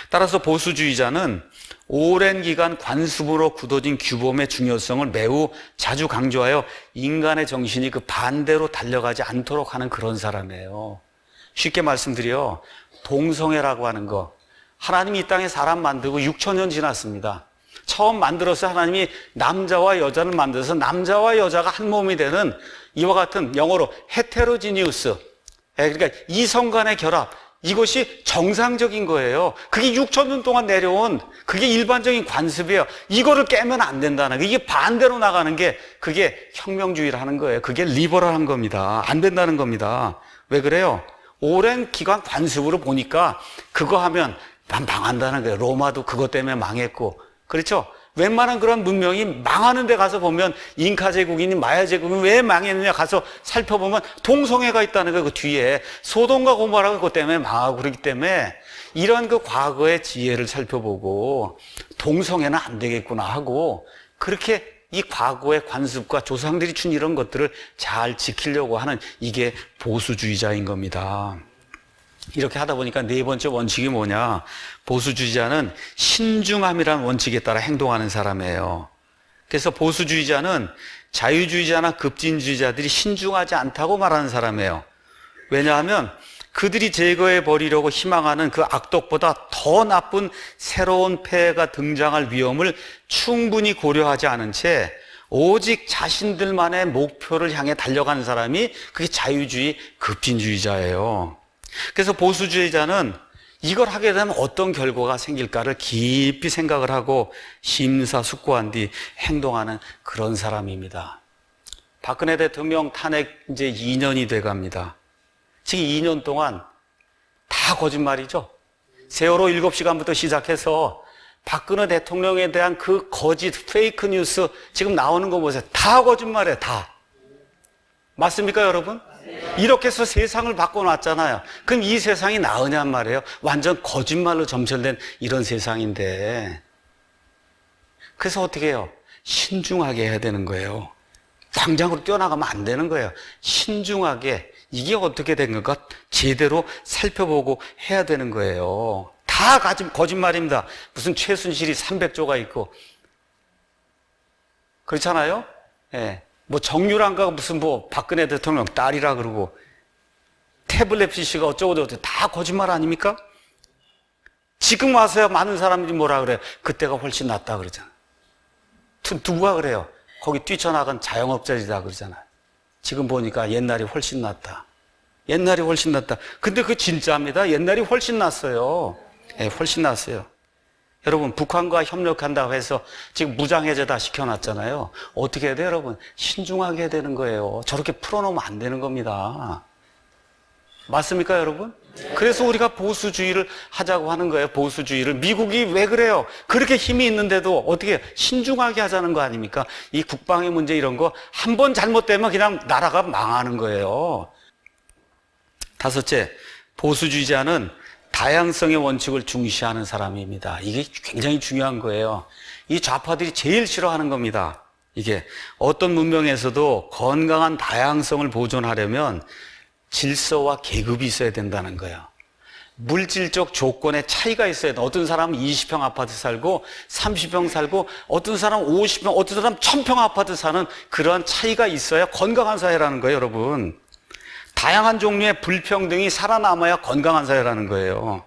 따라서 보수주의자는 오랜 기간 관습으로 굳어진 규범의 중요성을 매우 자주 강조하여 인간의 정신이 그 반대로 달려가지 않도록 하는 그런 사람이에요. 쉽게 말씀드려 동성애라고 하는 거, 하나님이 이 땅에 사람 만들고 6,000년 지났습니다. 처음 만들어서 하나님이 남자와 여자를 만들어서 남자와 여자가 한 몸이 되는 이와 같은 영어로 헤테로지니우스, 그러니까 이성 간의 결합, 이것이 정상적인 거예요. 그게 6,000년 동안 내려온 그게 일반적인 관습이에요. 이거를 깨면 안 된다는 게, 이게 반대로 나가는 게 그게 혁명주의라는 거예요. 그게 리버럴한 겁니다. 안 된다는 겁니다. 왜 그래요? 오랜 기간 관습으로 보니까 그거 하면 망한다는 거예요. 로마도 그것 때문에 망했고, 그렇죠? 웬만한 그런 문명이 망하는 데 가서 보면 잉카 제국이니 마야 제국이 왜 망했느냐 가서 살펴보면 동성애가 있다는 거예요. 그 뒤에 소돔과 고모라가 그것 때문에 망하고 그렇기 때문에 이런 그 과거의 지혜를 살펴보고 동성애는 안 되겠구나 하고 그렇게 이 과거의 관습과 조상들이 준 이런 것들을 잘 지키려고 하는 이게 보수주의자인 겁니다. 이렇게 하다 보니까 네 번째 원칙이 뭐냐? 보수주의자는 신중함이라는 원칙에 따라 행동하는 사람이에요. 그래서 보수주의자는 자유주의자나 급진주의자들이 신중하지 않다고 말하는 사람이에요. 왜냐하면 그들이 제거해 버리려고 희망하는 그 악독보다 더 나쁜 새로운 폐해가 등장할 위험을 충분히 고려하지 않은 채 오직 자신들만의 목표를 향해 달려가는 사람이 그게 자유주의 급진주의자예요. 그래서 보수주의자는 이걸 하게 되면 어떤 결과가 생길까를 깊이 생각을 하고 심사숙고한 뒤 행동하는 그런 사람입니다. 박근혜 대통령 탄핵 이제 2년이 돼 갑니다. 지금 2년 동안 다 거짓말이죠. 세월호 7시간부터 시작해서 박근혜 대통령에 대한 그 거짓 페이크 뉴스 지금 나오는 거 보세요. 다 거짓말이에요. 다. 맞습니까, 여러분? 이렇게 해서 세상을 바꿔놨잖아요. 그럼 이 세상이 나으냔 말이에요. 완전 거짓말로 점철된 이런 세상인데. 그래서 어떻게 해요? 신중하게 해야 되는 거예요. 당장으로 뛰어나가면 안 되는 거예요. 신중하게 이게 어떻게 된 건가 제대로 살펴보고 해야 되는 거예요. 다 거짓말입니다. 무슨 최순실이 300조가 있고 그렇잖아요. 예. 뭐 정유랑가 무슨 뭐 박근혜 대통령 딸이라 그러고 태블릿 PC가 어쩌고저쩌고 다 거짓말 아닙니까? 지금 와서야 많은 사람들이 뭐라 그래요? 그때가 훨씬 낫다 그러잖아요. 누가 그래요? 거기 뛰쳐나간 자영업자이다 그러잖아요. 지금 보니까 옛날이 훨씬 낫다. 옛날이 훨씬 낫다. 근데 그게 진짜입니다. 옛날이 훨씬 낫어요. 예, 훨씬 낫어요. 여러분, 북한과 협력한다고 해서 지금 무장해제 다 시켜놨잖아요. 어떻게 해야 돼요, 여러분? 신중하게 해야 되는 거예요. 저렇게 풀어놓으면 안 되는 겁니다. 맞습니까, 여러분? 그래서 우리가 보수주의를 하자고 하는 거예요. 보수주의를. 미국이 왜 그래요? 그렇게 힘이 있는데도 어떻게 신중하게 하자는 거 아닙니까? 이 국방의 문제 이런 거 한 번 잘못되면 그냥 나라가 망하는 거예요. 다섯째, 보수주의자는 다양성의 원칙을 중시하는 사람입니다. 이게 굉장히 중요한 거예요. 이 좌파들이 제일 싫어하는 겁니다. 이게 어떤 문명에서도 건강한 다양성을 보존하려면 질서와 계급이 있어야 된다는 거예요. 물질적 조건에 차이가 있어야 돼. 어떤 사람은 20평 아파트 살고 30평 살고 어떤 사람은 50평, 어떤 사람은 1000평 아파트 사는 그러한 차이가 있어야 건강한 사회라는 거예요, 여러분. 다양한 종류의 불평등이 살아남아야 건강한 사회라는 거예요.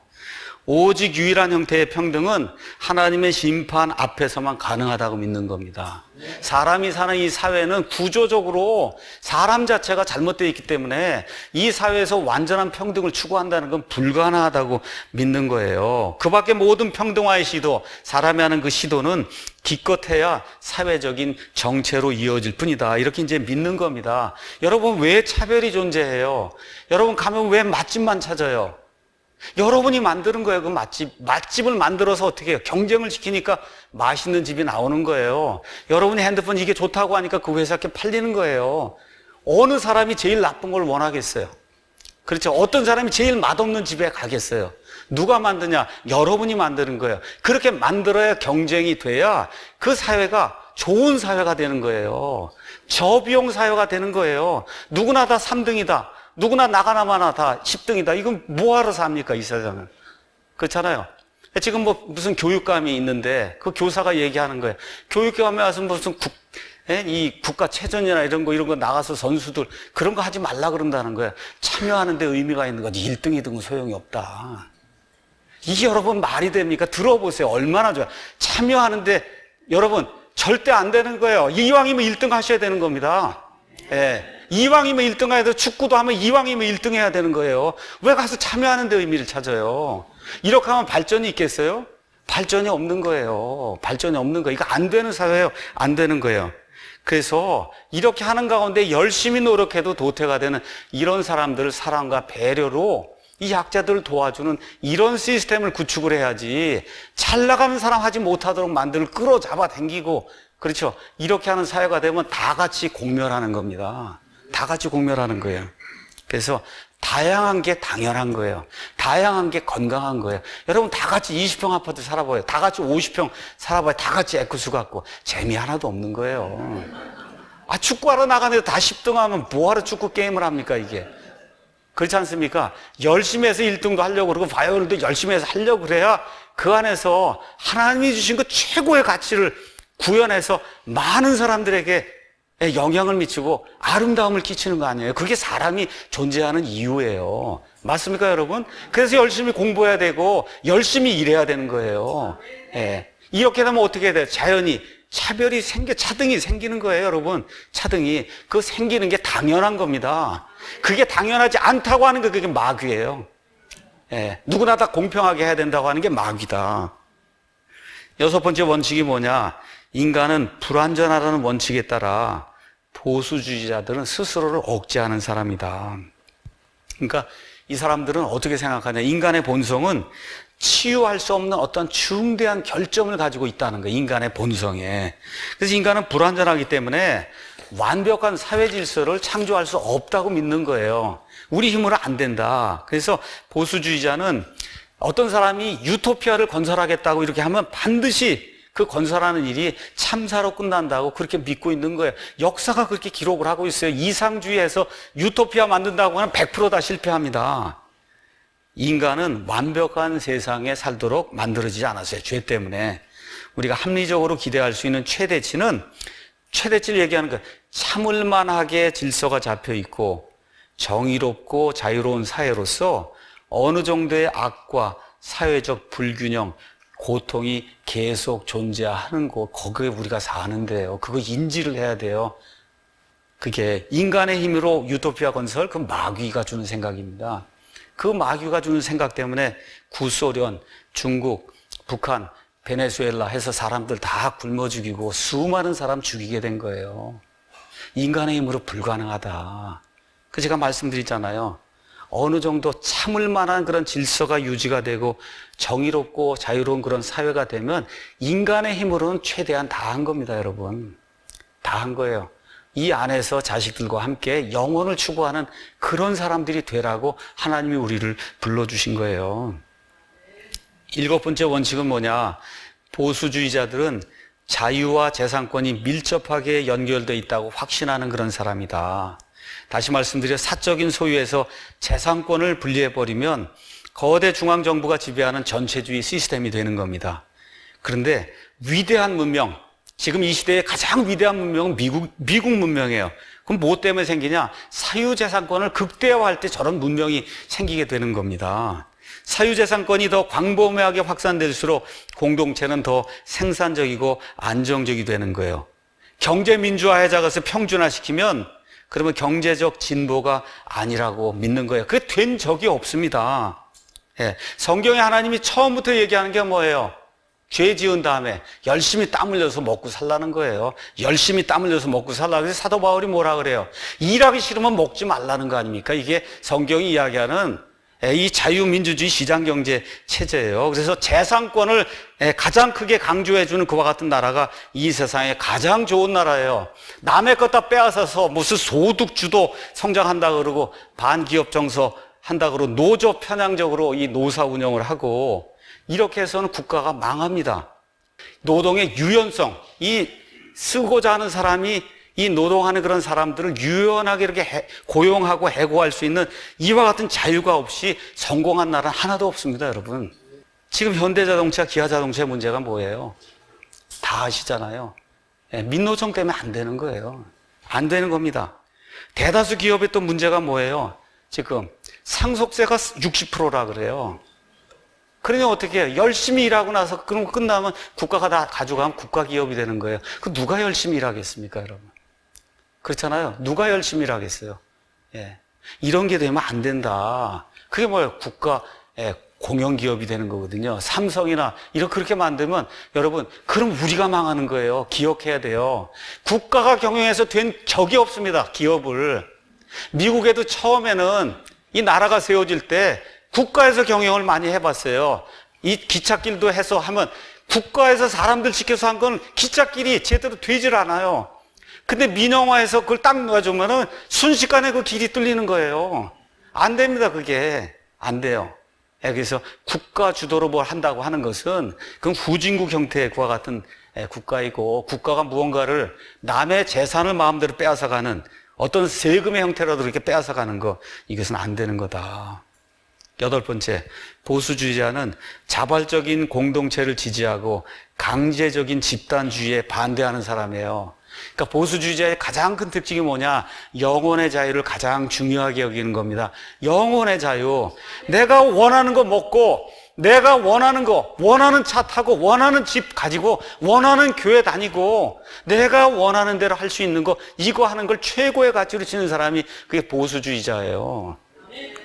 오직 유일한 형태의 평등은 하나님의 심판 앞에서만 가능하다고 믿는 겁니다. 사람이 사는 이 사회는 구조적으로 사람 자체가 잘못되어 있기 때문에 이 사회에서 완전한 평등을 추구한다는 건 불가능하다고 믿는 거예요. 그 밖에 모든 평등화의 시도, 사람이 하는 그 시도는 기껏해야 사회적인 정체로 이어질 뿐이다. 이렇게 이제 믿는 겁니다. 여러분, 왜 차별이 존재해요? 여러분 가면 왜 맛집만 찾아요? 여러분이 만드는 거예요. 그 맛집을 만들어서 어떻게 해요? 경쟁을 시키니까 맛있는 집이 나오는 거예요. 여러분이 핸드폰 이게 좋다고 하니까 그 회사께 팔리는 거예요. 어느 사람이 제일 나쁜 걸 원하겠어요? 그렇죠. 어떤 사람이 제일 맛없는 집에 가겠어요? 누가 만드냐? 여러분이 만드는 거예요. 그렇게 만들어야 경쟁이 돼야 그 사회가 좋은 사회가 되는 거예요. 저비용 사회가 되는 거예요. 누구나 다 3등이다. 누구나 나가나마나 다 10등이다. 이건 뭐하러 삽니까, 이 세상은? 그렇잖아요. 지금 뭐 무슨 교육감이 있는데 그 교사가 얘기하는 거예요. 교육감에 와서 무슨 이 국가체전이나 이런 거 나가서 선수들 그런 거 하지 말라 그런다는 거예요. 참여하는 데 의미가 있는 거지. 1등, 2등은 소용이 없다. 이게 여러분 말이 됩니까? 들어보세요. 얼마나 좋아요. 참여하는데 여러분 절대 안 되는 거예요. 이왕이면 1등 하셔야 되는 겁니다. 예. 이왕이면 1등 해야 돼. 축구도 하면 이왕이면 1등 해야 되는 거예요. 왜 가서 참여하는 데 의미를 찾아요? 이렇게 하면 발전이 있겠어요? 발전이 없는 거예요. 발전이 없는 거예요. 이거 안 되는 사회예요. 안 되는 거예요. 그래서 이렇게 하는 가운데 열심히 노력해도 도태가 되는 이런 사람들을 사랑과 배려로 이 약자들을 도와주는 이런 시스템을 구축을 해야지 잘 나가는 사람 하지 못하도록 만들고 끌어잡아 당기고 그렇죠. 이렇게 하는 사회가 되면 다 같이 공멸하는 겁니다. 다 같이 공멸하는 거예요. 그래서 다양한 게 당연한 거예요. 다양한 게 건강한 거예요. 여러분 다 같이 20평 아파트 살아봐요. 다 같이 50평 살아봐요. 다 같이 에쿠스 갖고 재미 하나도 없는 거예요. 축구하러 나가는데 다 10등 하면 뭐하러 축구 게임을 합니까 이게? 그렇지 않습니까? 열심히 해서 1등도 하려고 그러고 바이올린도 열심히 해서 하려고 그래야 그 안에서 하나님이 주신 그 최고의 가치를 구현해서 많은 사람들에게 영향을 미치고 아름다움을 끼치는 거 아니에요? 그게 사람이 존재하는 이유예요. 맞습니까, 여러분? 그래서 열심히 공부해야 되고 열심히 일해야 되는 거예요. 예. 이렇게 되면 어떻게 해야 돼요? 자연히 차별이 차등이 생기는 거예요, 여러분. 차등이. 그 생기는 게 당연한 겁니다. 그게 당연하지 않다고 하는 게 그게 마귀예요. 누구나 다 공평하게 해야 된다고 하는 게 마귀다. 여섯 번째 원칙이 뭐냐? 인간은 불완전하다는 원칙에 따라 보수주의자들은 스스로를 억제하는 사람이다. 그러니까 이 사람들은 어떻게 생각하냐? 인간의 본성은 치유할 수 없는 어떤 중대한 결점을 가지고 있다는 거예요. 인간의 본성에. 그래서 인간은 불완전하기 때문에 완벽한 사회 질서를 창조할 수 없다고 믿는 거예요. 우리 힘으로 안 된다. 그래서 보수주의자는 어떤 사람이 유토피아를 건설하겠다고 이렇게 하면 반드시 그 건설하는 일이 참사로 끝난다고 그렇게 믿고 있는 거예요. 역사가 그렇게 기록을 하고 있어요. 이상주의에서 유토피아 만든다고 하면 100% 다 실패합니다. 인간은 완벽한 세상에 살도록 만들어지지 않았어요. 죄 때문에. 우리가 합리적으로 기대할 수 있는 최대치는, 최대치를 얘기하는 거예요. 참을 만하게 질서가 잡혀 있고 정의롭고 자유로운 사회로서 어느 정도의 악과 사회적 불균형, 고통이 계속 존재하는 곳, 거기에 우리가 사는데요. 그거 인지를 해야 돼요. 그게 인간의 힘으로 유토피아 건설, 그 마귀가 주는 생각입니다. 그 마귀가 주는 생각 때문에 구소련, 중국, 북한, 베네수엘라 해서 사람들 다 굶어 죽이고 수많은 사람 죽이게 된 거예요. 인간의 힘으로 불가능하다. 그 제가 말씀드리잖아요. 어느 정도 참을 만한 그런 질서가 유지가 되고 정의롭고 자유로운 그런 사회가 되면 인간의 힘으로는 최대한 다 한 겁니다, 여러분. 다 한 거예요. 이 안에서 자식들과 함께 영혼을 추구하는 그런 사람들이 되라고 하나님이 우리를 불러주신 거예요. 일곱 번째 원칙은 뭐냐? 보수주의자들은 자유와 재산권이 밀접하게 연결되어 있다고 확신하는 그런 사람이다. 다시 말씀드려 사적인 소유에서 재산권을 분리해버리면 거대 중앙정부가 지배하는 전체주의 시스템이 되는 겁니다. 그런데 위대한 문명, 지금 이 시대의 가장 위대한 문명은 미국 문명이에요. 그럼 뭐 때문에 생기냐? 사유재산권을 극대화할 때 저런 문명이 생기게 되는 겁니다. 사유재산권이 더 광범위하게 확산될수록 공동체는 더 생산적이고 안정적이 되는 거예요. 경제민주화해자 것을 평준화시키면 그러면 경제적 진보가 아니라고 믿는 거예요. 그게 된 적이 없습니다. 성경에 하나님이 처음부터 얘기하는 게 뭐예요? 죄 지은 다음에 열심히 땀 흘려서 먹고 살라는 거예요. 열심히 땀 흘려서 먹고 살라. 그래서 사도 바울이 뭐라 그래요? 일하기 싫으면 먹지 말라는 거 아닙니까? 이게 성경이 이야기하는 이 자유민주주의 시장경제 체제예요. 그래서 재산권을 가장 크게 강조해주는 그와 같은 나라가 이 세상에 가장 좋은 나라예요. 남의 것 다 빼앗아서 무슨 소득주도 성장한다 그러고 반기업 정서 한다 그러고 노조 편향적으로 이 노사 운영을 하고 이렇게 해서는 국가가 망합니다. 노동의 유연성, 이 쓰고자 하는 사람이 이 노동하는 그런 사람들을 유연하게 이렇게 고용하고 해고할 수 있는 이와 같은 자유가 없이 성공한 나라는 하나도 없습니다, 여러분. 지금 현대자동차, 기아자동차의 문제가 뭐예요? 다 아시잖아요. 민노총 때문에 안 되는 거예요. 안 되는 겁니다. 대다수 기업의 또 문제가 뭐예요? 지금 상속세가 60%라 그래요. 그러니 어떻게 해요? 열심히 일하고 나서 그런 거 끝나면 국가가 다 가져가면 국가기업이 되는 거예요. 그 누가 열심히 일하겠습니까, 여러분? 그렇잖아요. 누가 열심히 일하겠어요? 이런 게 되면 안 된다. 그게 뭐예요? 국가 공영기업이 되는 거거든요. 삼성이나 이렇게 그렇게 만들면 여러분, 그럼 우리가 망하는 거예요. 기억해야 돼요. 국가가 경영해서 된 적이 없습니다. 기업을. 미국에도 처음에는 이 나라가 세워질 때 국가에서 경영을 많이 해봤어요. 이 기찻길도 해서 하면 국가에서 사람들 시켜서 한 건 기찻길이 제대로 되질 않아요. 근데 민영화해서 그걸 딱 놓아주면은 순식간에 그 길이 뚫리는 거예요. 안 됩니다, 그게. 안 돼요. 그래서 국가 주도로 뭘 한다고 하는 것은 그건 후진국 형태의 그와 같은 국가이고, 국가가 무언가를 남의 재산을 마음대로 빼앗아가는 어떤 세금의 형태라도 이렇게 빼앗아가는 거, 이것은 안 되는 거다. 여덟 번째, 보수주의자는 자발적인 공동체를 지지하고 강제적인 집단주의에 반대하는 사람이에요. 그러니까 보수주의자의 가장 큰 특징이 뭐냐? 영혼의 자유를 가장 중요하게 여기는 겁니다. 영혼의 자유. 내가 원하는 거 먹고, 내가 원하는 거, 원하는 차 타고, 원하는 집 가지고, 원하는 교회 다니고, 내가 원하는 대로 할 수 있는 거, 이거 하는 걸 최고의 가치로 치는 사람이 그게 보수주의자예요.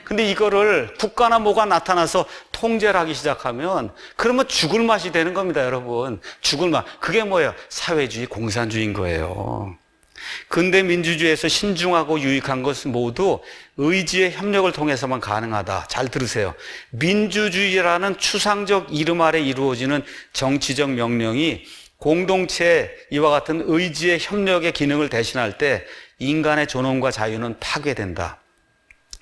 근데 이거를 국가나 뭐가 나타나서 통제를 하기 시작하면 그러면 죽을 맛이 되는 겁니다, 여러분. 죽을 맛. 그게 뭐예요? 사회주의, 공산주의인 거예요. 근대 민주주의에서 신중하고 유익한 것은 모두 의지의 협력을 통해서만 가능하다. 잘 들으세요. 민주주의라는 추상적 이름 아래 이루어지는 정치적 명령이 공동체 이와 같은 의지의 협력의 기능을 대신할 때 인간의 존엄과 자유는 파괴된다.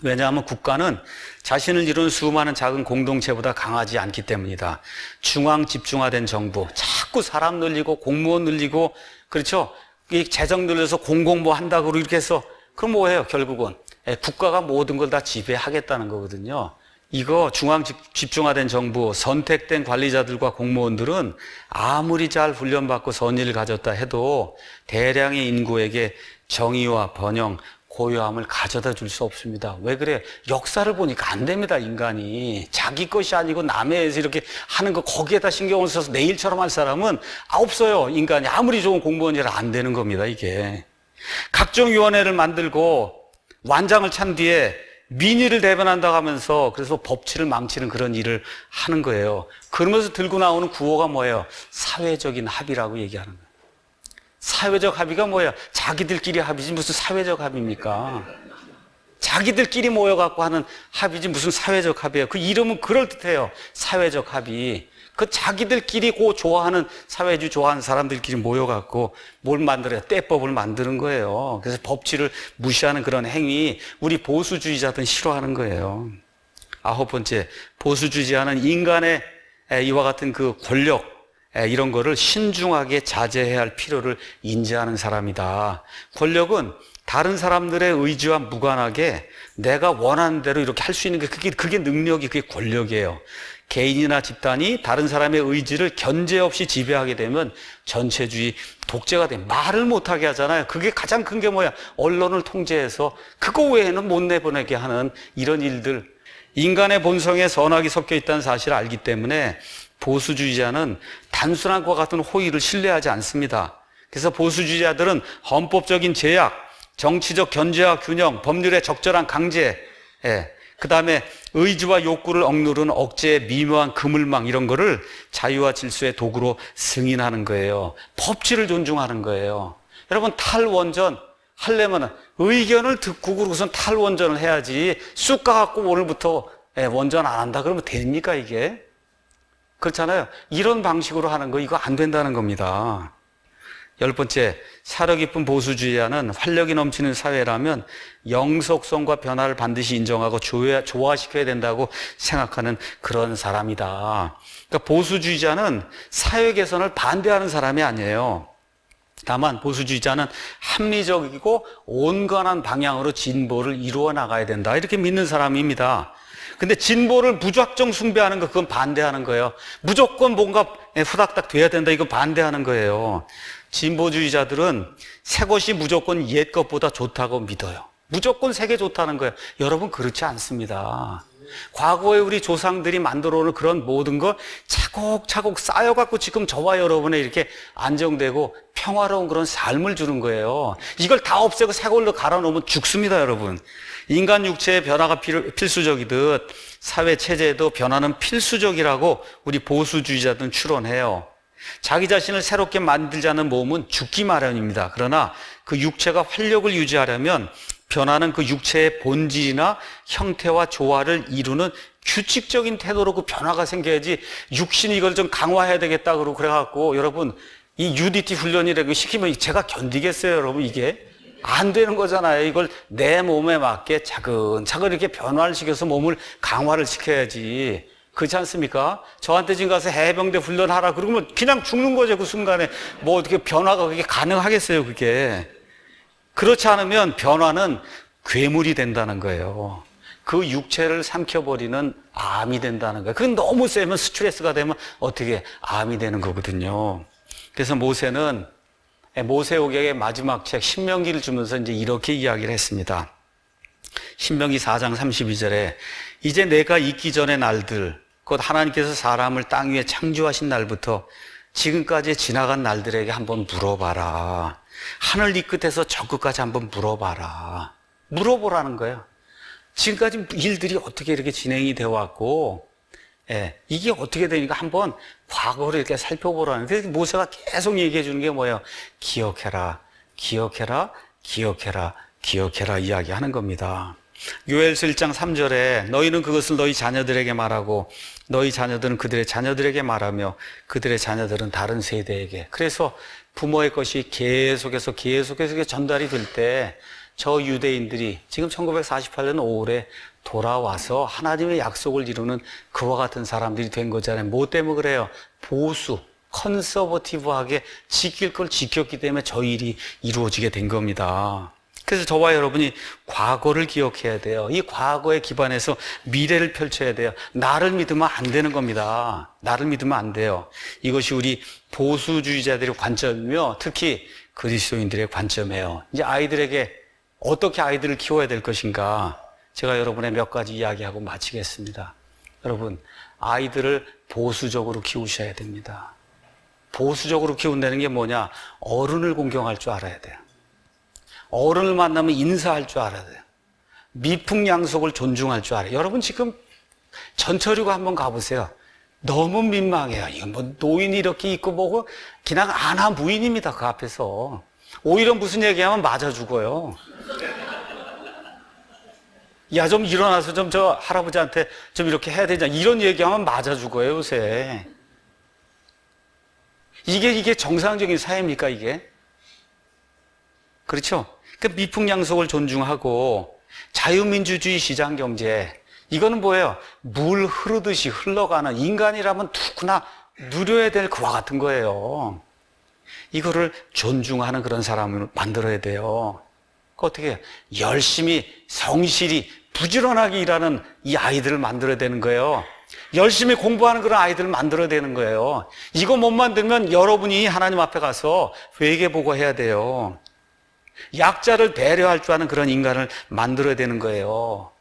왜냐하면 국가는 자신을 이룬 수많은 작은 공동체보다 강하지 않기 때문이다. 중앙 집중화된 정부, 자꾸 사람 늘리고 공무원 늘리고, 그렇죠? 이 재정 늘려서 공공뭐 한다고 이렇게 해서, 그럼 뭐예요, 결국은? 국가가 모든 걸 다 지배하겠다는 거거든요. 이거 중앙 집중화된 정부, 선택된 관리자들과 공무원들은 아무리 잘 훈련받고 선의를 가졌다 해도 대량의 인구에게 정의와 번영, 고요함을 가져다 줄 수 없습니다. 왜 그래? 역사를 보니까 안 됩니다, 인간이. 자기 것이 아니고 남의 에서 이렇게 하는 거 거기에다 신경을 써서 내일처럼 할 사람은 없어요. 인간이 아무리 좋은 공무원이라 안 되는 겁니다, 이게. 각종위원회를 만들고 완장을 찬 뒤에 민의를 대변한다고 하면서 그래서 법치를 망치는 그런 일을 하는 거예요. 그러면서 들고 나오는 구호가 뭐예요? 사회적인 합의라고 얘기하는 거예요. 사회적 합의가 뭐예요? 자기들끼리 합의지 무슨 사회적 합의입니까? 자기들끼리 모여갖고 하는 합의지 무슨 사회적 합의예요. 그 이름은 그럴듯해요. 사회적 합의. 그 자기들끼리 좋아하는 사회주의 좋아하는 사람들끼리 모여갖고 뭘 만들어요? 떼법을 만드는 거예요. 그래서 법치를 무시하는 그런 행위, 우리 보수주의자들은 싫어하는 거예요. 9번째, 보수주의자는 인간의 이와 같은 그 권력, 이런 거를 신중하게 자제해야 할 필요를 인지하는 사람이다. 권력은 다른 사람들의 의지와 무관하게 내가 원하는 대로 이렇게 할 수 있는 게 그게 능력이, 그게 권력이에요. 개인이나 집단이 다른 사람의 의지를 견제 없이 지배하게 되면 전체주의 독재가 돼. 말을 못하게 하잖아요. 그게 가장 큰 게 뭐야? 언론을 통제해서 그거 외에는 못 내보내게 하는 이런 일들. 인간의 본성에 선악이 섞여 있다는 사실을 알기 때문에 보수주의자는 단순한 것과 같은 호의를 신뢰하지 않습니다. 그래서 보수주의자들은 헌법적인 제약, 정치적 견제와 균형, 법률의 적절한 강제, 그 다음에 의지와 욕구를 억누르는 억제의 미묘한 그물망, 이런 거를 자유와 질서의 도구로 승인하는 거예요. 법치를 존중하는 거예요. 여러분, 탈원전 하려면 의견을 듣고 그러고선 탈원전을 해야지 쑥 가갖고 오늘부터 원전 안 한다 그러면 됩니까, 이게? 그렇잖아요. 이런 방식으로 하는 거 이거 안 된다는 겁니다. 10번째, 사려 깊은 보수주의자는 활력이 넘치는 사회라면 영속성과 변화를 반드시 인정하고 조화시켜야 된다고 생각하는 그런 사람이다. 그러니까 보수주의자는 사회 개선을 반대하는 사람이 아니에요. 다만 보수주의자는 합리적이고 온건한 방향으로 진보를 이루어 나가야 된다, 이렇게 믿는 사람입니다. 근데 진보를 무작정 숭배하는 거, 그건 반대하는 거예요. 무조건 뭔가 후닥닥 돼야 된다, 이거 반대하는 거예요. 진보주의자들은 새 것이 무조건 옛 것보다 좋다고 믿어요. 무조건 새 게 좋다는 거예요. 여러분, 그렇지 않습니다. 과거에 우리 조상들이 만들어 놓은 그런 모든 거 차곡차곡 쌓여갖고 지금 저와 여러분의 이렇게 안정되고 평화로운 그런 삶을 주는 거예요. 이걸 다 없애고 새 걸로 갈아 놓으면 죽습니다, 여러분. 인간 육체의 변화가 필수적이듯 사회 체제에도 변화는 필수적이라고 우리 보수주의자들은 추론해요. 자기 자신을 새롭게 만들자는 모험은 죽기 마련입니다. 그러나 그 육체가 활력을 유지하려면 변화는 그 육체의 본질이나 형태와 조화를 이루는 규칙적인 태도로 그 변화가 생겨야지, 육신이 이걸 좀 강화해야 되겠다 그러고 그래갖고 여러분 이 UDT 훈련이라고 시키면 제가 견디겠어요, 여러분? 이게 안 되는 거잖아요. 이걸 내 몸에 맞게 차근차근 이렇게 변화를 시켜서 몸을 강화를 시켜야지. 그렇지 않습니까? 저한테 지금 가서 해병대 훈련하라 그러면 그냥 죽는 거죠, 그 순간에. 뭐 어떻게 변화가 그게 가능하겠어요, 그게. 그렇지 않으면 변화는 괴물이 된다는 거예요. 그 육체를 삼켜버리는 암이 된다는 거예요. 그건 너무 세면, 스트레스가 되면 어떻게 암이 되는 거거든요. 그래서 모세는 모세오경의 마지막 책 신명기를 주면서 이제 이렇게 이야기를 했습니다. 신명기 4장 32절에 이제 내가 있기 전의 날들, 곧 하나님께서 사람을 땅 위에 창조하신 날부터 지금까지 지나간 날들에게 한번 물어봐라. 하늘 이 끝에서 저 끝까지 한번 물어봐라. 물어보라는 거예요. 지금까지 일들이 어떻게 이렇게 진행이 되어 왔고, 이게 어떻게 되니까 한번 과거를 이렇게 살펴보라는데 모세가 계속 얘기해 주는 게 뭐예요? 기억해라, 기억해라, 기억해라, 기억해라 이야기하는 겁니다. 요엘서 1장 3절에 너희는 그것을 너희 자녀들에게 말하고 너희 자녀들은 그들의 자녀들에게 말하며 그들의 자녀들은 다른 세대에게. 그래서 부모의 것이 계속해서 전달이 될 때 저 유대인들이 지금 1948년 5월에 돌아와서 하나님의 약속을 이루는 그와 같은 사람들이 된 거잖아요. 뭐 때문에 그래요? 보수, 컨서버티브하게 지킬 걸 지켰기 때문에 저 일이 이루어지게 된 겁니다. 그래서 저와 여러분이 과거를 기억해야 돼요. 이 과거에 기반해서 미래를 펼쳐야 돼요. 나를 믿으면 안 되는 겁니다. 나를 믿으면 안 돼요. 이것이 우리 보수주의자들의 관점이며 특히 그리스도인들의 관점이에요. 이제 아이들에게 어떻게 아이들을 키워야 될 것인가, 제가 여러분의 몇 가지 이야기하고 마치겠습니다. 여러분, 아이들을 보수적으로 키우셔야 됩니다. 보수적으로 키운다는 게 뭐냐? 어른을 공경할 줄 알아야 돼요. 어른을 만나면 인사할 줄 알아야 돼요. 미풍양속을 존중할 줄 알아요. 여러분 지금 전철이고 한번 가보세요. 너무 민망해요. 이건 뭐 노인이 이렇게 있고 뭐고 그냥 아나 무인입니다. 그 앞에서. 오히려 무슨 얘기하면 맞아 죽어요. 야, 좀 일어나서 좀 저 할아버지한테 좀 이렇게 해야 되냐. 이런 얘기하면 맞아 죽어요, 요새. 이게 정상적인 사회입니까, 이게? 그렇죠? 그 미풍양속을 존중하고 자유민주주의 시장경제. 이거는 뭐예요? 물 흐르듯이 흘러가는, 인간이라면 누구나 누려야 될 그와 같은 거예요. 이거를 존중하는 그런 사람을 만들어야 돼요. 어떻게 해요? 열심히 성실히 부지런하게 일하는 이 아이들을 만들어야 되는 거예요. 열심히 공부하는 그런 아이들을 만들어야 되는 거예요. 이거 못 만들면 여러분이 하나님 앞에 가서 회개보고 해야 돼요. 약자를 배려할 줄 아는 그런 인간을 만들어야 되는 거예요.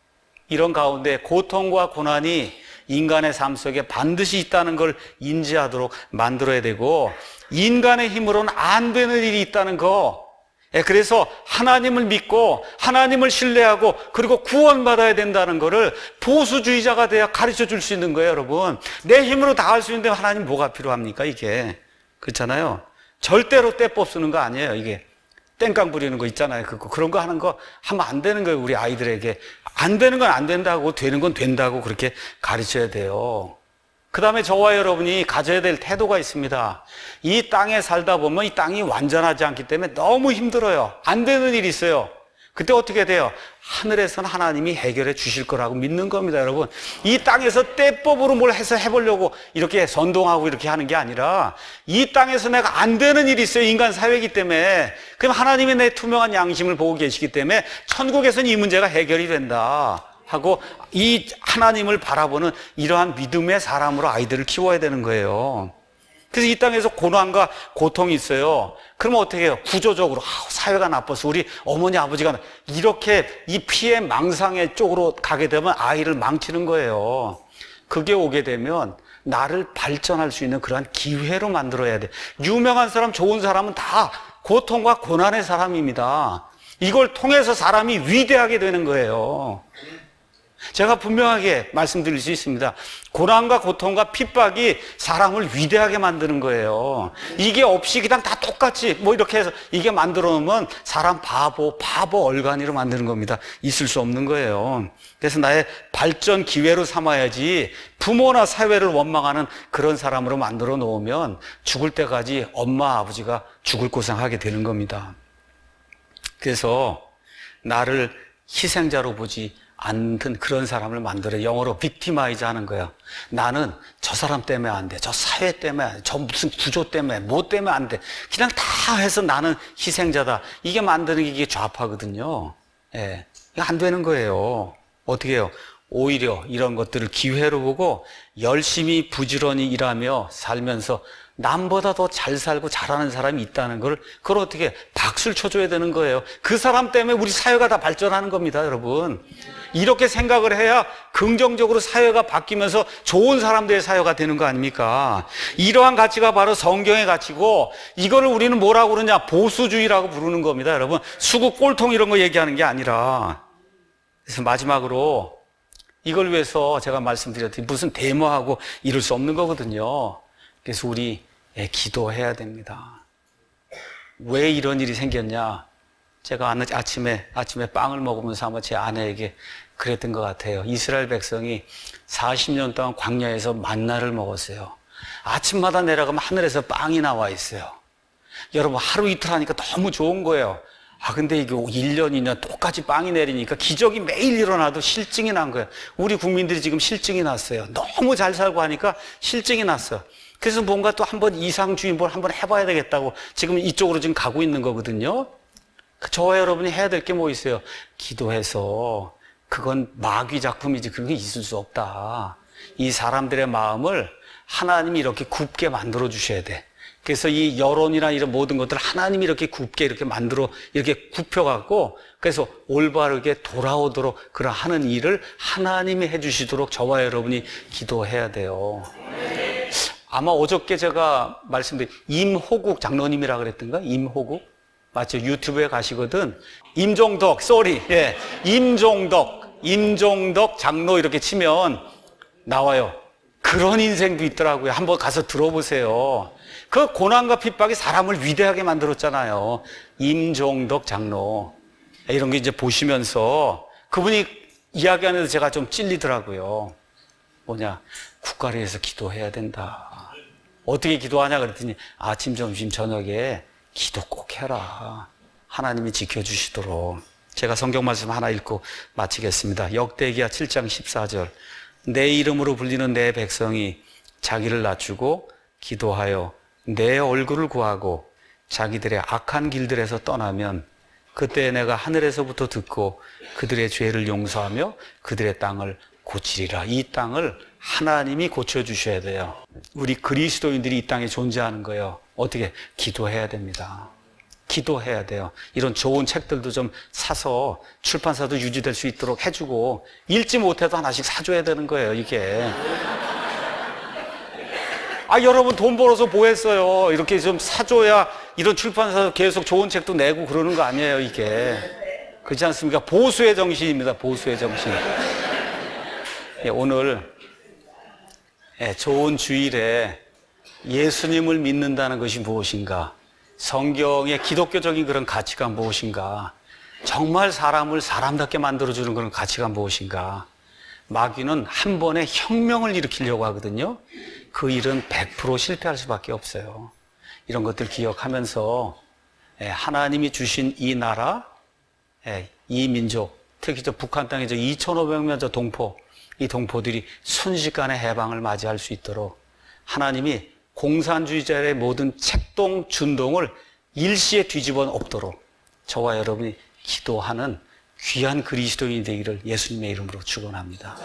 이런 가운데 고통과 고난이 인간의 삶 속에 반드시 있다는 걸 인지하도록 만들어야 되고, 인간의 힘으로는 안 되는 일이 있다는 거. 그래서 하나님을 믿고 하나님을 신뢰하고 그리고 구원받아야 된다는 거를 보수주의자가 되어 가르쳐 줄 수 있는 거예요, 여러분. 내 힘으로 다 할 수 있는데 하나님 뭐가 필요합니까, 이게? 그렇잖아요. 절대로 떼법 쓰는 거 아니에요, 이게. 땡깡 부리는 거 있잖아요. 그런 거 하는 거 하면 안 되는 거예요, 우리 아이들에게. 안 되는 건 안 된다고, 되는 건 된다고 그렇게 가르쳐야 돼요. 그 다음에 저와 여러분이 가져야 될 태도가 있습니다. 이 땅에 살다 보면 이 땅이 완전하지 않기 때문에 너무 힘들어요. 안 되는 일이 있어요. 그때 어떻게 돼요? 하늘에서는 하나님이 해결해 주실 거라고 믿는 겁니다, 여러분. 이 땅에서 떼법으로 뭘 해서 해보려고 이렇게 선동하고 이렇게 하는 게 아니라, 이 땅에서 내가 안 되는 일이 있어요, 인간 사회이기 때문에. 그럼 하나님이 내 투명한 양심을 보고 계시기 때문에 천국에서는 이 문제가 해결이 된다 하고, 이 하나님을 바라보는 이러한 믿음의 사람으로 아이들을 키워야 되는 거예요. 그래서 이 땅에서 고난과 고통이 있어요. 그러면 어떻게 해요? 구조적으로 사회가 나빠서 우리 어머니 아버지가 이렇게 이 피해 망상의 쪽으로 가게 되면 아이를 망치는 거예요. 그게 오게 되면 나를 발전할 수 있는 그러한 기회로 만들어야 돼. 유명한 사람, 좋은 사람은 다 고통과 고난의 사람입니다. 이걸 통해서 사람이 위대하게 되는 거예요. 제가 분명하게 말씀드릴 수 있습니다. 고난과 고통과 핍박이 사람을 위대하게 만드는 거예요. 이게 없이 그냥 다 똑같이 뭐 이렇게 해서 이게 만들어 놓으면 사람 바보 얼간이로 만드는 겁니다. 있을 수 없는 거예요. 그래서 나의 발전 기회로 삼아야지, 부모나 사회를 원망하는 그런 사람으로 만들어 놓으면 죽을 때까지 엄마 아버지가 죽을 고생하게 되는 겁니다. 그래서 나를 희생자로 보지 않는 그런 사람을 만들어, 영어로 빅티마이즈 하는 거예요. 나는 저 사람 때문에 안 돼, 저 사회 때문에 안 돼, 저 무슨 구조 때문에, 뭐 때문에 안 돼, 그냥 다 해서 나는 희생자다. 이게 만드는 게 이게 좌파거든요. 예, 이게 안 되는 거예요. 어떻게 해요? 오히려 이런 것들을 기회로 보고 열심히 부지런히 일하며 살면서 남보다 더 잘 살고 잘하는 사람이 있다는 걸, 그걸 어떻게 박수를 쳐줘야 되는 거예요. 그 사람 때문에 우리 사회가 다 발전하는 겁니다, 여러분. 이렇게 생각을 해야 긍정적으로 사회가 바뀌면서 좋은 사람들의 사회가 되는 거 아닙니까? 이러한 가치가 바로 성경의 가치고, 이거를 우리는 뭐라고 그러냐? 보수주의라고 부르는 겁니다, 여러분. 수구 꼴통 이런 거 얘기하는 게 아니라. 그래서 마지막으로 이걸 위해서 제가 말씀드렸더니 무슨 데모하고 이룰 수 없는 거거든요. 그래서 우리 기도해야 됩니다. 왜 이런 일이 생겼냐? 제가 아침에 빵을 먹으면서 아마 제 아내에게 그랬던 것 같아요. 이스라엘 백성이 40년 동안 광야에서 만나를 먹었어요. 아침마다 내려가면 하늘에서 빵이 나와 있어요. 여러분, 하루 이틀 하니까 너무 좋은 거예요. 근데 이게 1년, 2년 똑같이 빵이 내리니까 기적이 매일 일어나도 실증이 난 거예요. 우리 국민들이 지금 실증이 났어요. 너무 잘 살고 하니까 실증이 났어요. 그래서 뭔가 또 한번 이상주의뭘 한번 해봐야 되겠다고 지금 이쪽으로 지금 가고 있는 거거든요. 저와 여러분이 해야 될 게 뭐 있어요? 기도해서, 그건 마귀 작품이지 그런 게 있을 수 없다. 이 사람들의 마음을 하나님이 이렇게 굽게 만들어 주셔야 돼. 그래서 이 여론이나 이런 모든 것들을 하나님이 이렇게 굽게 이렇게 만들어 이렇게 굽혀갖고, 그래서 올바르게 돌아오도록 그런 하는 일을 하나님이 해주시도록 저와 여러분이 기도해야 돼요. 아마 어저께 제가 말씀드린 임호국 장로님이라 그랬던가? 임호국? 맞죠? 유튜브에 가시거든. 임종덕 장로 이렇게 치면 나와요. 그런 인생도 있더라고요. 한번 가서 들어보세요. 그 고난과 핍박이 사람을 위대하게 만들었잖아요. 임종덕 장로. 이런 게 이제 보시면서 그분이 이야기하면서 제가 좀 찔리더라고요. 뭐냐? 국가를 위해서 기도해야 된다. 어떻게 기도하냐 그랬더니 아침, 점심, 저녁에 기도 꼭 해라. 하나님이 지켜주시도록. 제가 성경 말씀 하나 읽고 마치겠습니다. 역대기야 7장 14절. 내 이름으로 불리는 내 백성이 자기를 낮추고 기도하여 내 얼굴을 구하고 자기들의 악한 길들에서 떠나면 그때 내가 하늘에서부터 듣고 그들의 죄를 용서하며 그들의 땅을 고치리라. 이 땅을 하나님이 고쳐주셔야 돼요. 우리 그리스도인들이 이 땅에 존재하는 거예요. 어떻게? 기도해야 됩니다. 기도해야 돼요. 이런 좋은 책들도 좀 사서 출판사도 유지될 수 있도록 해주고, 읽지 못해도 하나씩 사줘야 되는 거예요, 이게. 여러분 돈 벌어서 뭐 했어요? 이렇게 좀 사줘야 이런 출판사도 계속 좋은 책도 내고 그러는 거 아니에요, 이게. 그렇지 않습니까? 보수의 정신입니다, 보수의 정신. 오늘 좋은 주일에 예수님을 믿는다는 것이 무엇인가? 성경의 기독교적인 그런 가치가 무엇인가? 정말 사람을 사람답게 만들어주는 그런 가치가 무엇인가? 마귀는 한 번에 혁명을 일으키려고 하거든요. 그 일은 100% 실패할 수밖에 없어요. 이런 것들 기억하면서 하나님이 주신 이 나라, 이 민족, 특히 저 북한 땅에 저 2,500명 저 동포, 이 동포들이 순식간에 해방을 맞이할 수 있도록 하나님이 공산주의자의 모든 책동, 준동을 일시에 뒤집어 엎도록 저와 여러분이 기도하는 귀한 그리스도인이 되기를 예수님의 이름으로 축원합니다.